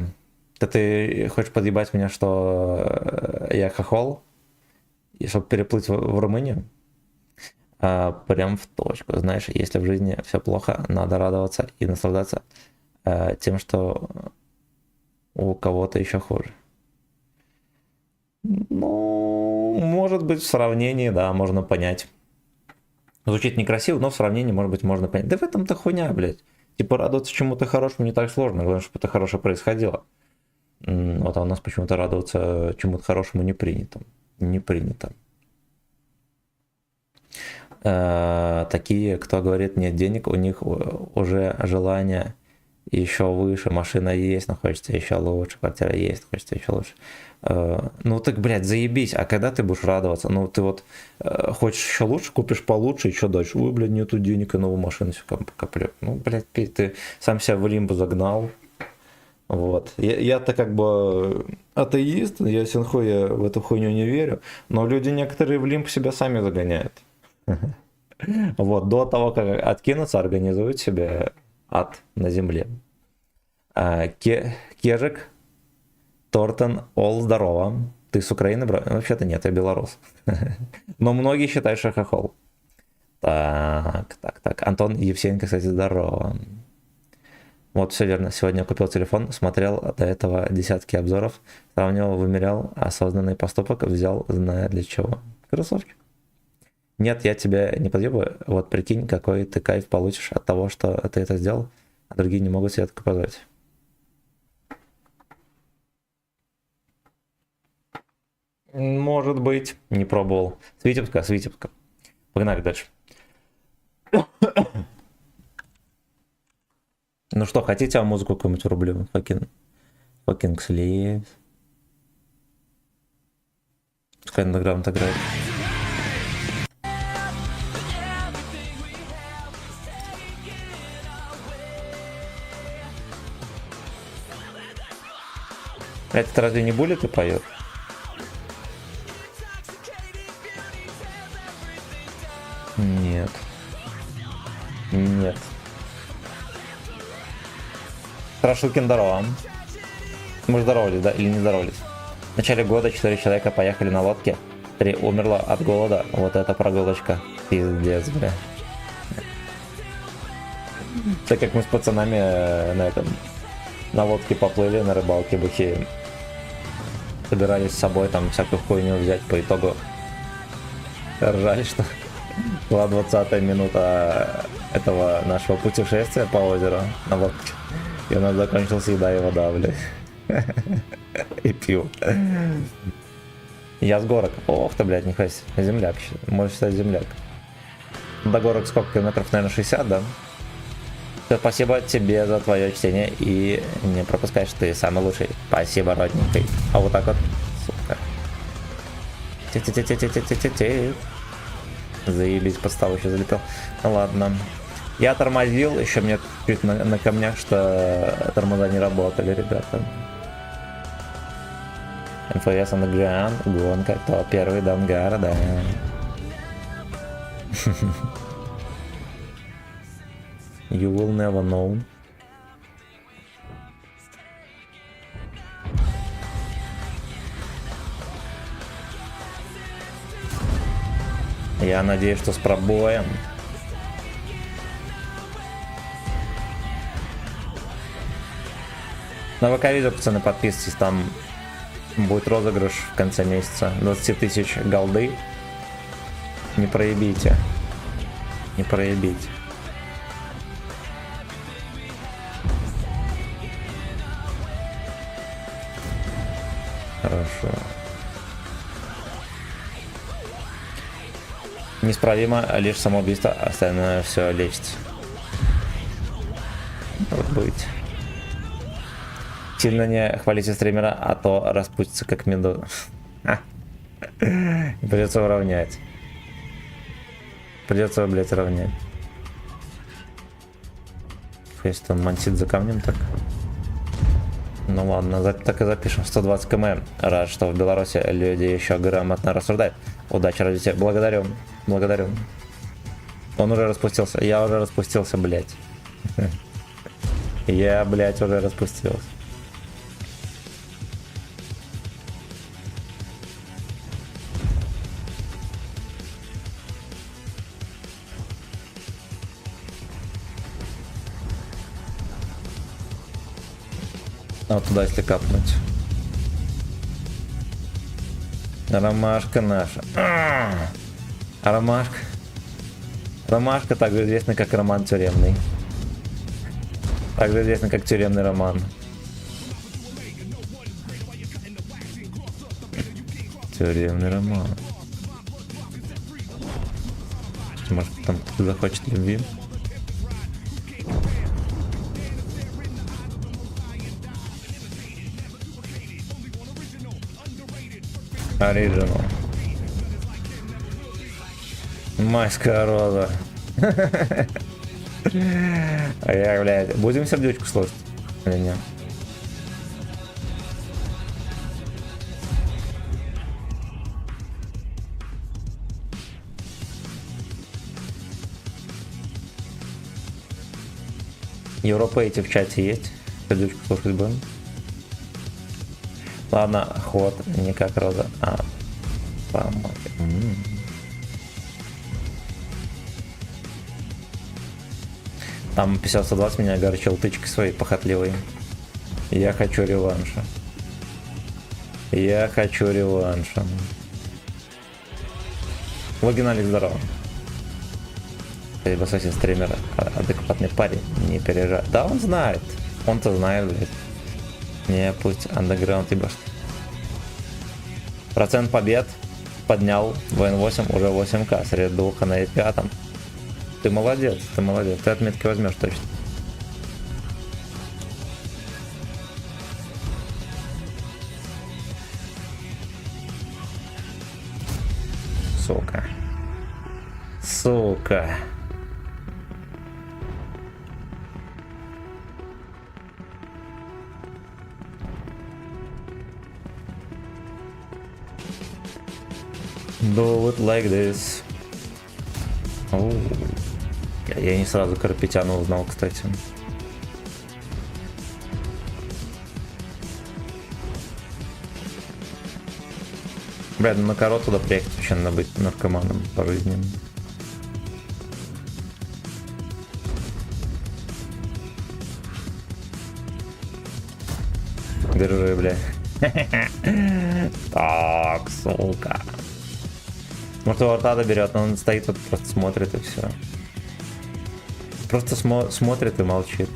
Ты хочешь подъебать меня, что я хохол? И чтобы переплыть в Румынию? Прям в точку. Знаешь, если в жизни все плохо, надо радоваться и наслаждаться тем, что у кого-то еще хуже. Ну, может быть, в сравнении, да, можно понять. Звучит некрасиво, но в сравнении, может быть, можно понять. Да в этом-то хуйня, блядь. Типа радоваться чему-то хорошему не так сложно. Главное, чтобы это хорошее происходило. Вот, а у нас почему-то радоваться чему-то хорошему не принято. Не принято. Такие, кто говорит нет денег, у них уже желание еще выше, машина есть, но хочется еще лучше, квартира есть, хочется еще лучше. Ну так, блядь, заебись, а когда ты будешь радоваться? Ну ты вот хочешь еще лучше, купишь получше, и что дальше? Ой, блядь, нету денег, и новую машину все коплю. Ну, блядь, ты сам себя в лимбу загнал. Вот. Я-то как бы атеист, я синхуя в эту хуйню не верю, но люди некоторые в лимб себя сами загоняют. Вот, до того, как откинуться, организуют себе ад на земле. Кежик, Тортон, Ол, здорово. Ты с Украины, бро? Вообще-то нет, я белорус. Но многие считают, что хохол. Так. Антон Евсеенко, кстати, здорово. Вот, все верно. Сегодня купил телефон, смотрел до этого десятки обзоров, сравнивал, вымерял осознанный поступок, взял, зная для чего. Кроссовки. Нет, я тебя не подъебаю. Вот прикинь, какой ты кайф получишь от того, что ты это сделал, а другие не могут себе это позволить. Может быть, не пробовал. С Витебска. Погнали дальше. Ну что, хотите, я музыку какую-нибудь врублю? Fucking Slaves. Пускай андеграунд играет. Это разве не Буллет и поет? Нет. Нет. Страшилкин, здорово. Мы здоровались, да? Или не здоровались? В начале года 4 человека поехали на лодке. 3 умерло от голода. Вот это прогулочка. Пиздец, бля. Так как мы с пацанами на лодке поплыли, на рыбалке бухие. Собирались с собой там всякую хуйню взять, по итогу ржали, что была 20-я минута этого нашего путешествия по озеру на лодке. И у нас закончилась еда и вода, блядь. И пиво. Я с горок. Ох ты, блядь, нихуя себе. Земляк. Можешь считать земляк. До горок сколько километров? Наверное, 60, да? Спасибо тебе за твое чтение и не пропускай, что ты самый лучший. Спасибо, родненький. А вот так вот. Сука. Заебись, подставу еще залетел. Ну ладно. Я тормозил, еще мне чуть на камнях, что тормоза не работали, ребята. МФС Underground, гонка, кто первый до ангара, да. You will never know. Я надеюсь, что с пробоем. На ВК-видео, пацаны, подписывайтесь, там будет розыгрыш в конце месяца. 20 тысяч голды. Не проебите. Не проебите. Хорошо. Неисправимо, лишь самоубийство, остальное все лечится. Вот быть. Сильно не хвалите стримера, а то распустится как медуза. Придется уравнять. Придется, блять, равнять. Если он мансит за камнем, так. Ну ладно, так и запишем. 120 км. Рад, что в Беларуси люди еще грамотно рассуждают. Удачи, родители. Благодарю. Благодарю. Он уже распустился. Я уже распустился, блять. Я, блять, уже распустился. А вот туда, если капнуть. Ромашка наша. Ромашка. Ромашка также известна как роман тюремный. Также известна как тюремный роман. Тюремный роман. Может, там кто-то захочет любви. Оригинал. Майская роза. А я, блядь, будем сердечку слушать? Или нет? Европа эти в чате есть? Сердечку слушать будем? Ладно, ход не как роза, а Там 50-120 меня огорчил тычкой своей похотливой. Я хочу реванша. Я хочу реванша. Логин Алекс, здорово. Спасибо, сосед стримера. Адекватный парень, не переживай. Да, он знает. Он-то знает, блядь. Не, пусть андеграунд ебашит. Процент побед поднял в N8 уже 8К. Среди двух на E5. Ты молодец, ты молодец. Ты отметки возьмешь точно. сука. Сука. Do it like this. Оу. Я не сразу Карапетяна узнал, кстати. Бля, ну на Каро туда приехать вообще надо быть наркоманом по жизни. Держи, бля. Так, сука. Может его рта доберет, но он стоит тут, просто смотрит и все. Просто смотрит и молчит.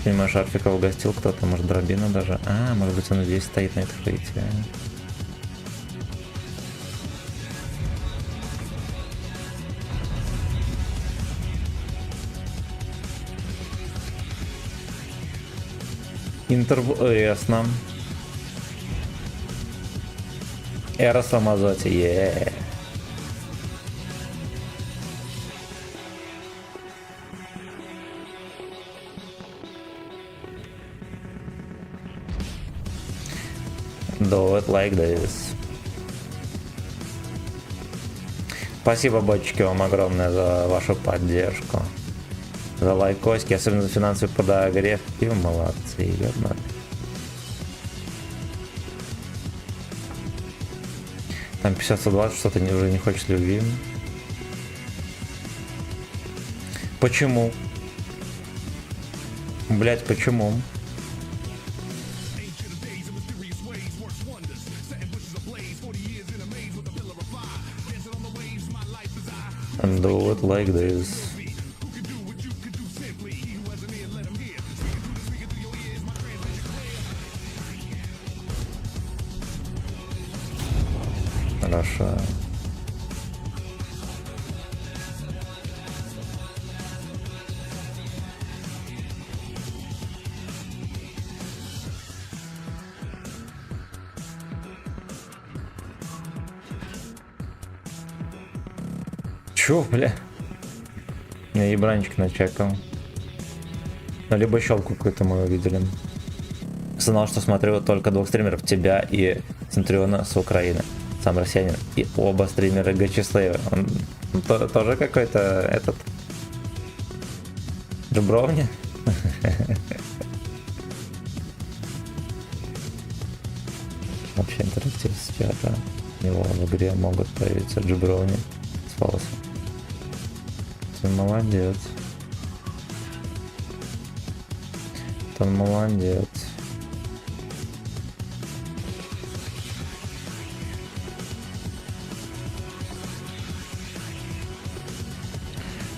Понимаешь, Арфика угостил кто-то, может дробина даже. А, может быть он здесь стоит на этой фрите. Интересно. Эрос Амазоти, еее. Do it like this. Спасибо, ботчики, вам огромное за вашу поддержку. За лайкоски, особенно за финансовый подогрев. И вы молодцы, ёбно. Там 50-120, что-то уже не хочешь любви. Почему? Блять, почему? And do it like this. Хорошо. Чё, бля? Я ебранчик начекал. Ну, либо щелку какую-то мы увидели. Знал, что смотрю только двух стримеров, тебя и Центуриона с Украины. Сам россиянин. И оба стримера Гачислеева. Он тоже какой-то этот... Джубровни? Вообще интерактив с чата. У него в игре могут появиться джубровни с волосом. Ты молодец. Ты молодец.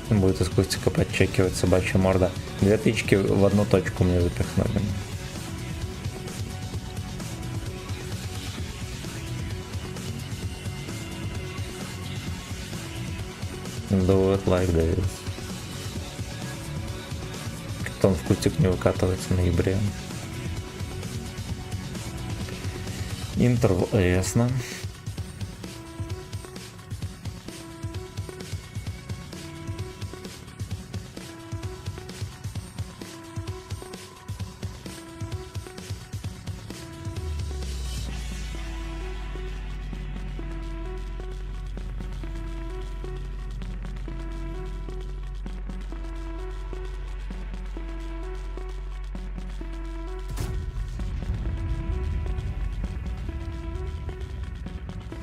Будет из кустика подчекивать собачья морда. 2 тычки в одну точку мне запихнули. Do it like this. Кто он в кустик не выкатывается в ноябре. Интервал, ясно.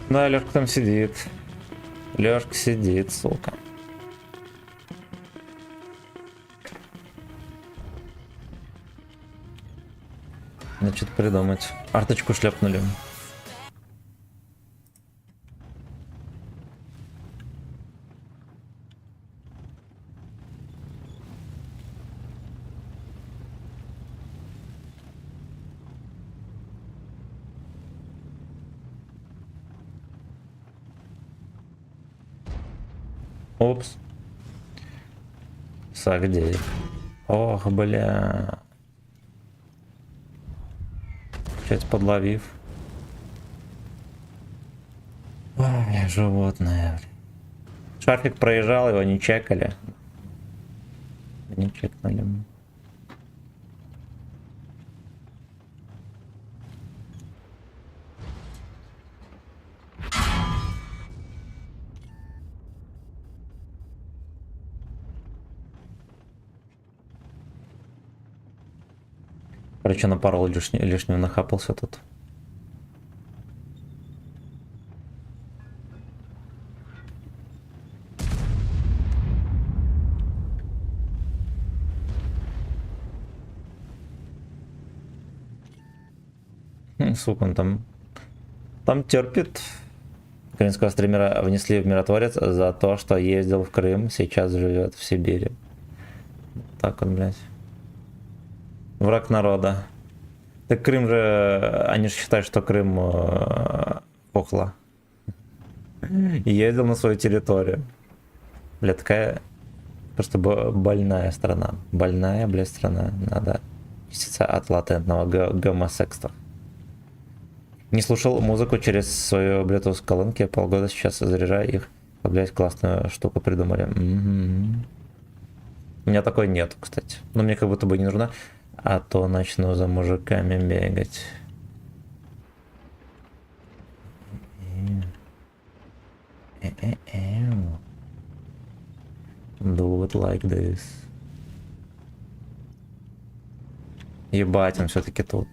Да, Лёшка там сидит. Лёшка сидит, сука. Значит, придумать. Арточку шлепнули. Опс. Сагдей. Ох, бля. Чуть подловив. Ой, животное. Шарфик проезжал, его не чекали. Не чекнули. Короче, на пару лишнего нахапался тут. Сука, он там терпит. Украинского стримера внесли в миротворец за то, что ездил в Крым, сейчас живет в Сибири. Так он, блядь. Враг народа. Так Крым же... Они же считают, что Крым похла. Ездил на свою территорию. Бля, такая... Просто больная страна. Больная, блядь, страна. Надо чиститься от латентного гомосекса. Не слушал музыку через свою Bluetooth колонки. Полгода сейчас заряжаю их. Блядь, классную штуку придумали. У меня такой нет, кстати. Но мне как будто бы не нужна. А то начну за мужиками бегать. Do it like this. Ебать, он все-таки тут.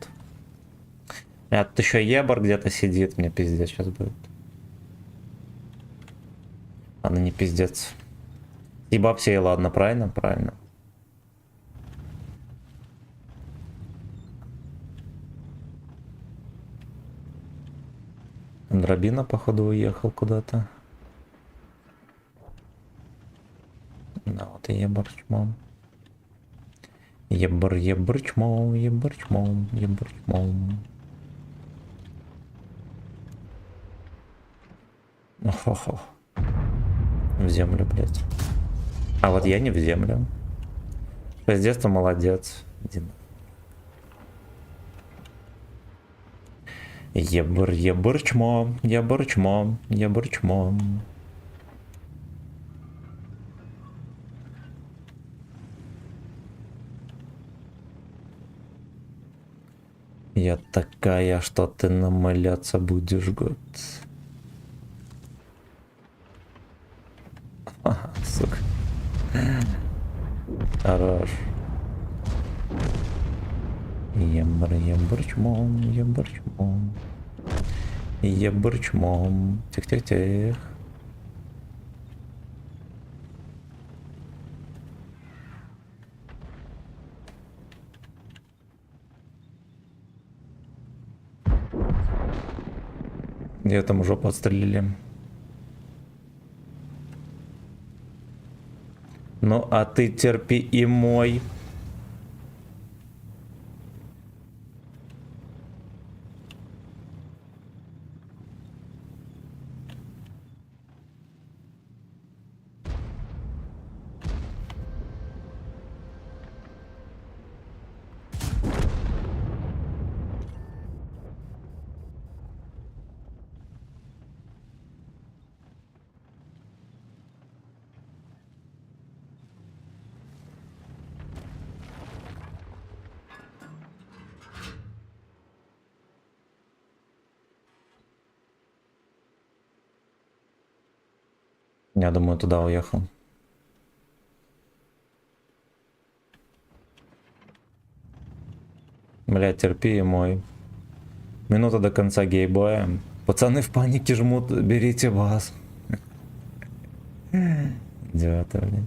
А тут еще ебар где-то сидит, мне пиздец сейчас будет. Ладно, не пиздец. Ебап сей, ладно, правильно? Правильно. Дробина, походу, уехал куда-то. Да, вот и ебарчмом. Ебарчмом, ебарчмом, ебарчмом. Охо-хо. В землю, блядь. А вот я не в землю. С детства молодец. Ебарчмом, ебарчмом, ебарчмом. Я такая, что ты намыляться будешь, год. Ага, сука. Хорош. Ебарчмом, ебарчмом. Ебарчмом. Тих-тих-тих. Где там уже подстрелили? Ну, а ты терпи и мой. Я думаю, туда уехал. Блядь, терпи, мой. Минута до конца гейбоя. Пацаны в панике жмут, берите вас. Идиоты, блядь.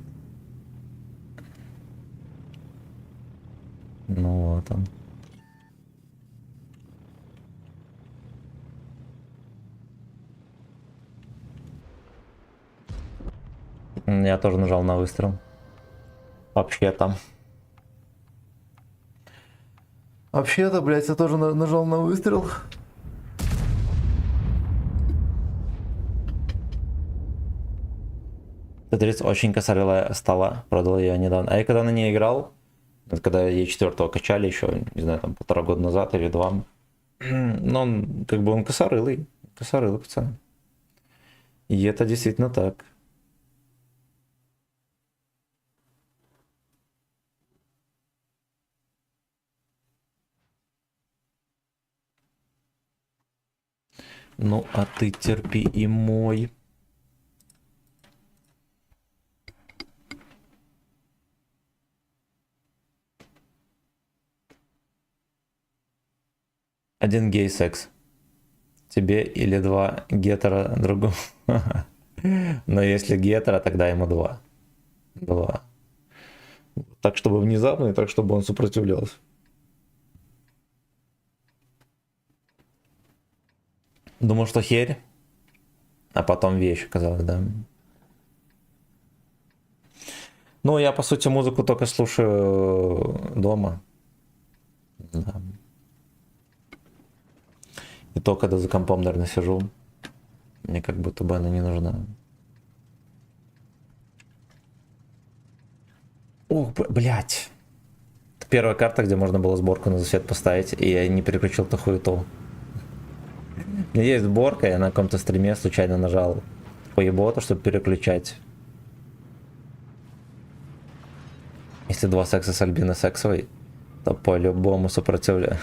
Ну вот он. Я тоже нажал на выстрел. Вообще-то, блядь, я тоже нажал на выстрел. Т-30 очень косаревая стала, продал ее недавно. А я когда на ней играл, когда Е4 качали еще, не знаю, там 1,5 года назад или 2, Но он, как бы он косорылый пацан. И это действительно так. Ну, а ты терпи и мой. Один гей-секс. Тебе или два гетера другому. Но если гетера, тогда ему два. Два. Так, чтобы внезапно, и так, чтобы он сопротивлялся. Думал, что херь, а потом вещь оказалась, да. Ну, я, по сути, музыку только слушаю дома. Да. И то, когда за компом, наверное, сижу. Мне как будто бы она не нужна. Ух, блядь. Это первая карта, где можно было сборку на засвет поставить, и я не переключил ту хуету. У меня есть сборка, я на каком-то стриме случайно нажал поеботу, чтобы переключать. Если два секса с Альбиной сексовой, то по-любому сопротивляю.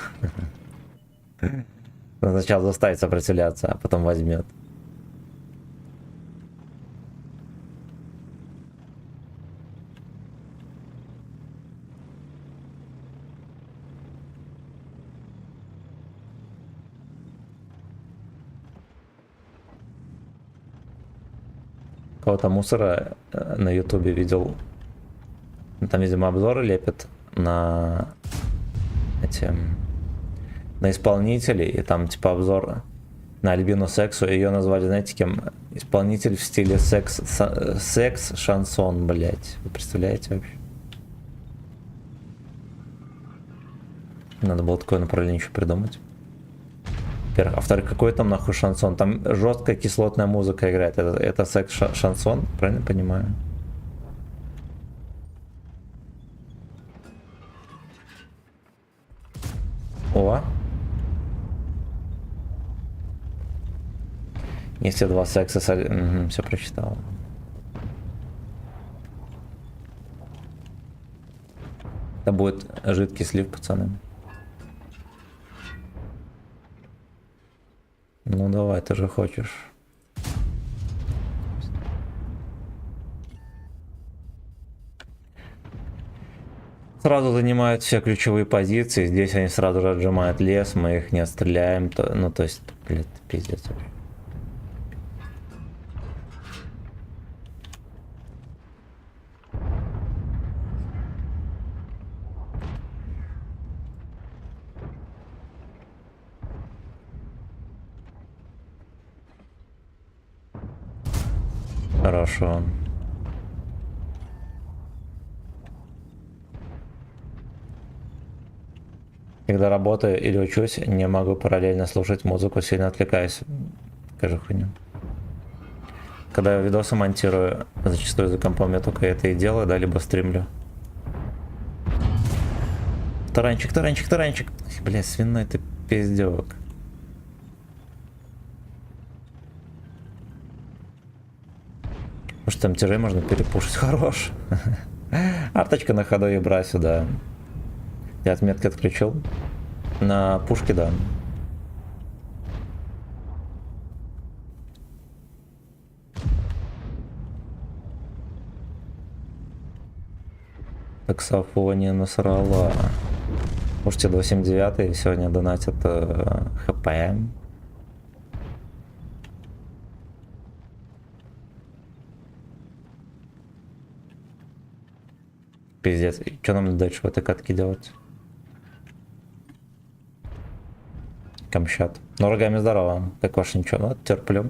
Сначала заставить сопротивляться, а потом возьмет. Кого-то мусора на ютубе видел. Там, видимо, обзоры лепят на эти, на исполнителей, и там типа обзор на Альбину Сексу, ее назвали, знаете, кем? Исполнитель в стиле секс-шансон, блять. Вы представляете вообще? Надо было такое направление еще придумать. А во-вторых, какой там нахуй шансон? Там жесткая кислотная музыка играет. Это секс-шансон, правильно понимаю? О! Если два секса... все прочитал. Это будет жидкий слив, пацаны. Ну давай, ты же хочешь. Сразу занимают все ключевые позиции. Здесь они сразу же отжимают лес, мы их не отстреляем. Ну то есть, блядь, пиздец. Хорошо. Когда работаю или учусь, не могу параллельно слушать музыку, сильно отвлекаюсь. Скажи хуйню. Когда я видосы монтирую, зачастую за компом я только это и делаю, да, либо стримлю. Таранчик. Бля, свиной ты пиздёк. Может, там тире можно перепушить. Хорош. Арточка на ходу, ебра сюда. Я отметки отключил. На пушке, да. Таксофония насрала. Слушайте, 279 сегодня донатят ХП. Пиздец. И что нам дальше в этой катке делать? Камчат. Ну, рогами здорово. Так ваш ничего. Ну, терплю.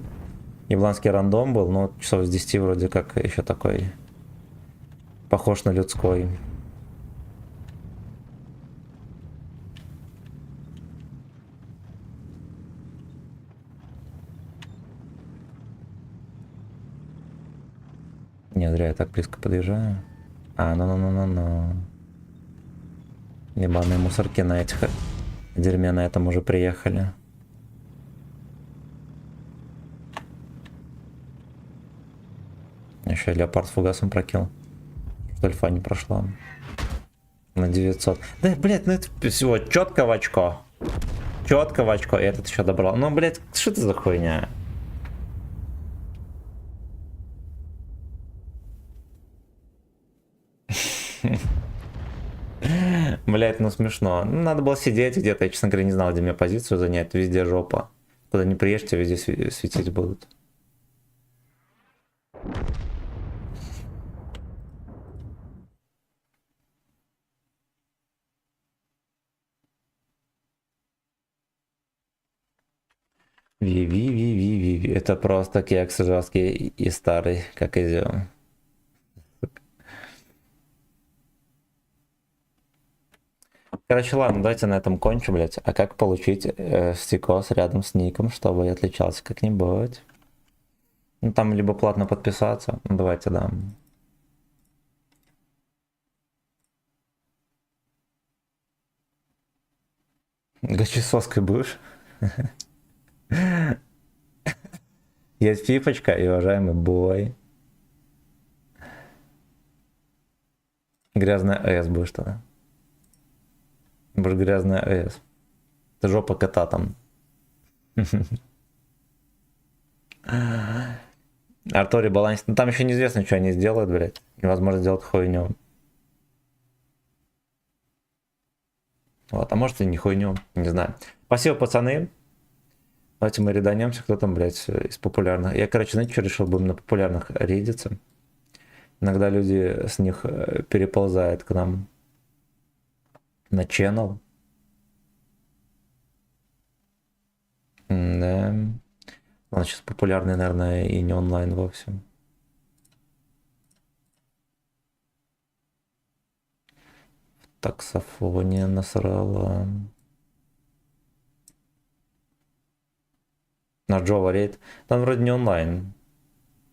Ебланский рандом был, но часов с 10 вроде как еще такой. Похож на людской. Не зря я так близко подъезжаю. Ну. Ебаные мусорки на этих Дерьме на этом уже приехали. Еще и леопард с фугасом прокинул. Что альфа не прошла. На 900. Да, блядь, ну это всего четко в очко. Четко в очко. И этот еще добрал. Ну, блядь, что это за хуйня? Блять, ну смешно. Ну, надо было сидеть где-то. Я, честно говоря, не знал, где мне позицию занять. Везде жопа. Куда не приедешь, тебя везде светить будут. Ви. Это просто кекс жесткий и старый, как изюм. Короче, ладно, давайте на этом кончу, блять. А как получить стикос рядом с ником, чтобы я отличался как-нибудь? Ну, там либо платно подписаться. Ну, давайте, да. Гачесоской будешь? Есть фифочка и уважаемый бой. Грязная АЭС будешь тогда. Будешь грязная АЭС. Ты жопа кота там. Артури баланс. Ну там еще неизвестно, что они сделают, блядь. Невозможно сделать хуйню. Вот, а может и не хуйню, не знаю. Спасибо, пацаны. Давайте мы реданемся, кто там, блядь, из популярных. Я, короче, знаете, что решил, будем на популярных рейдиться. Иногда люди с них переползают к нам на channel. Да. Ладно, сейчас популярный, наверное, и не онлайн вовсе. В таксофоне насрала. На Джова рейд. Там вроде не онлайн.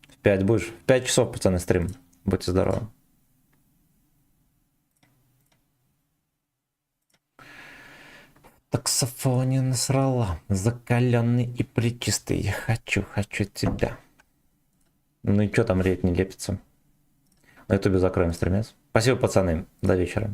В 5 будешь. В 5 часов, пацаны, стрим. Будьте здоровы. Таксофоне насрала. Закаленный и причистый. Я хочу тебя. Ну и что там рейд не лепится? На ютубе закроем стримец. Спасибо, пацаны. До вечера.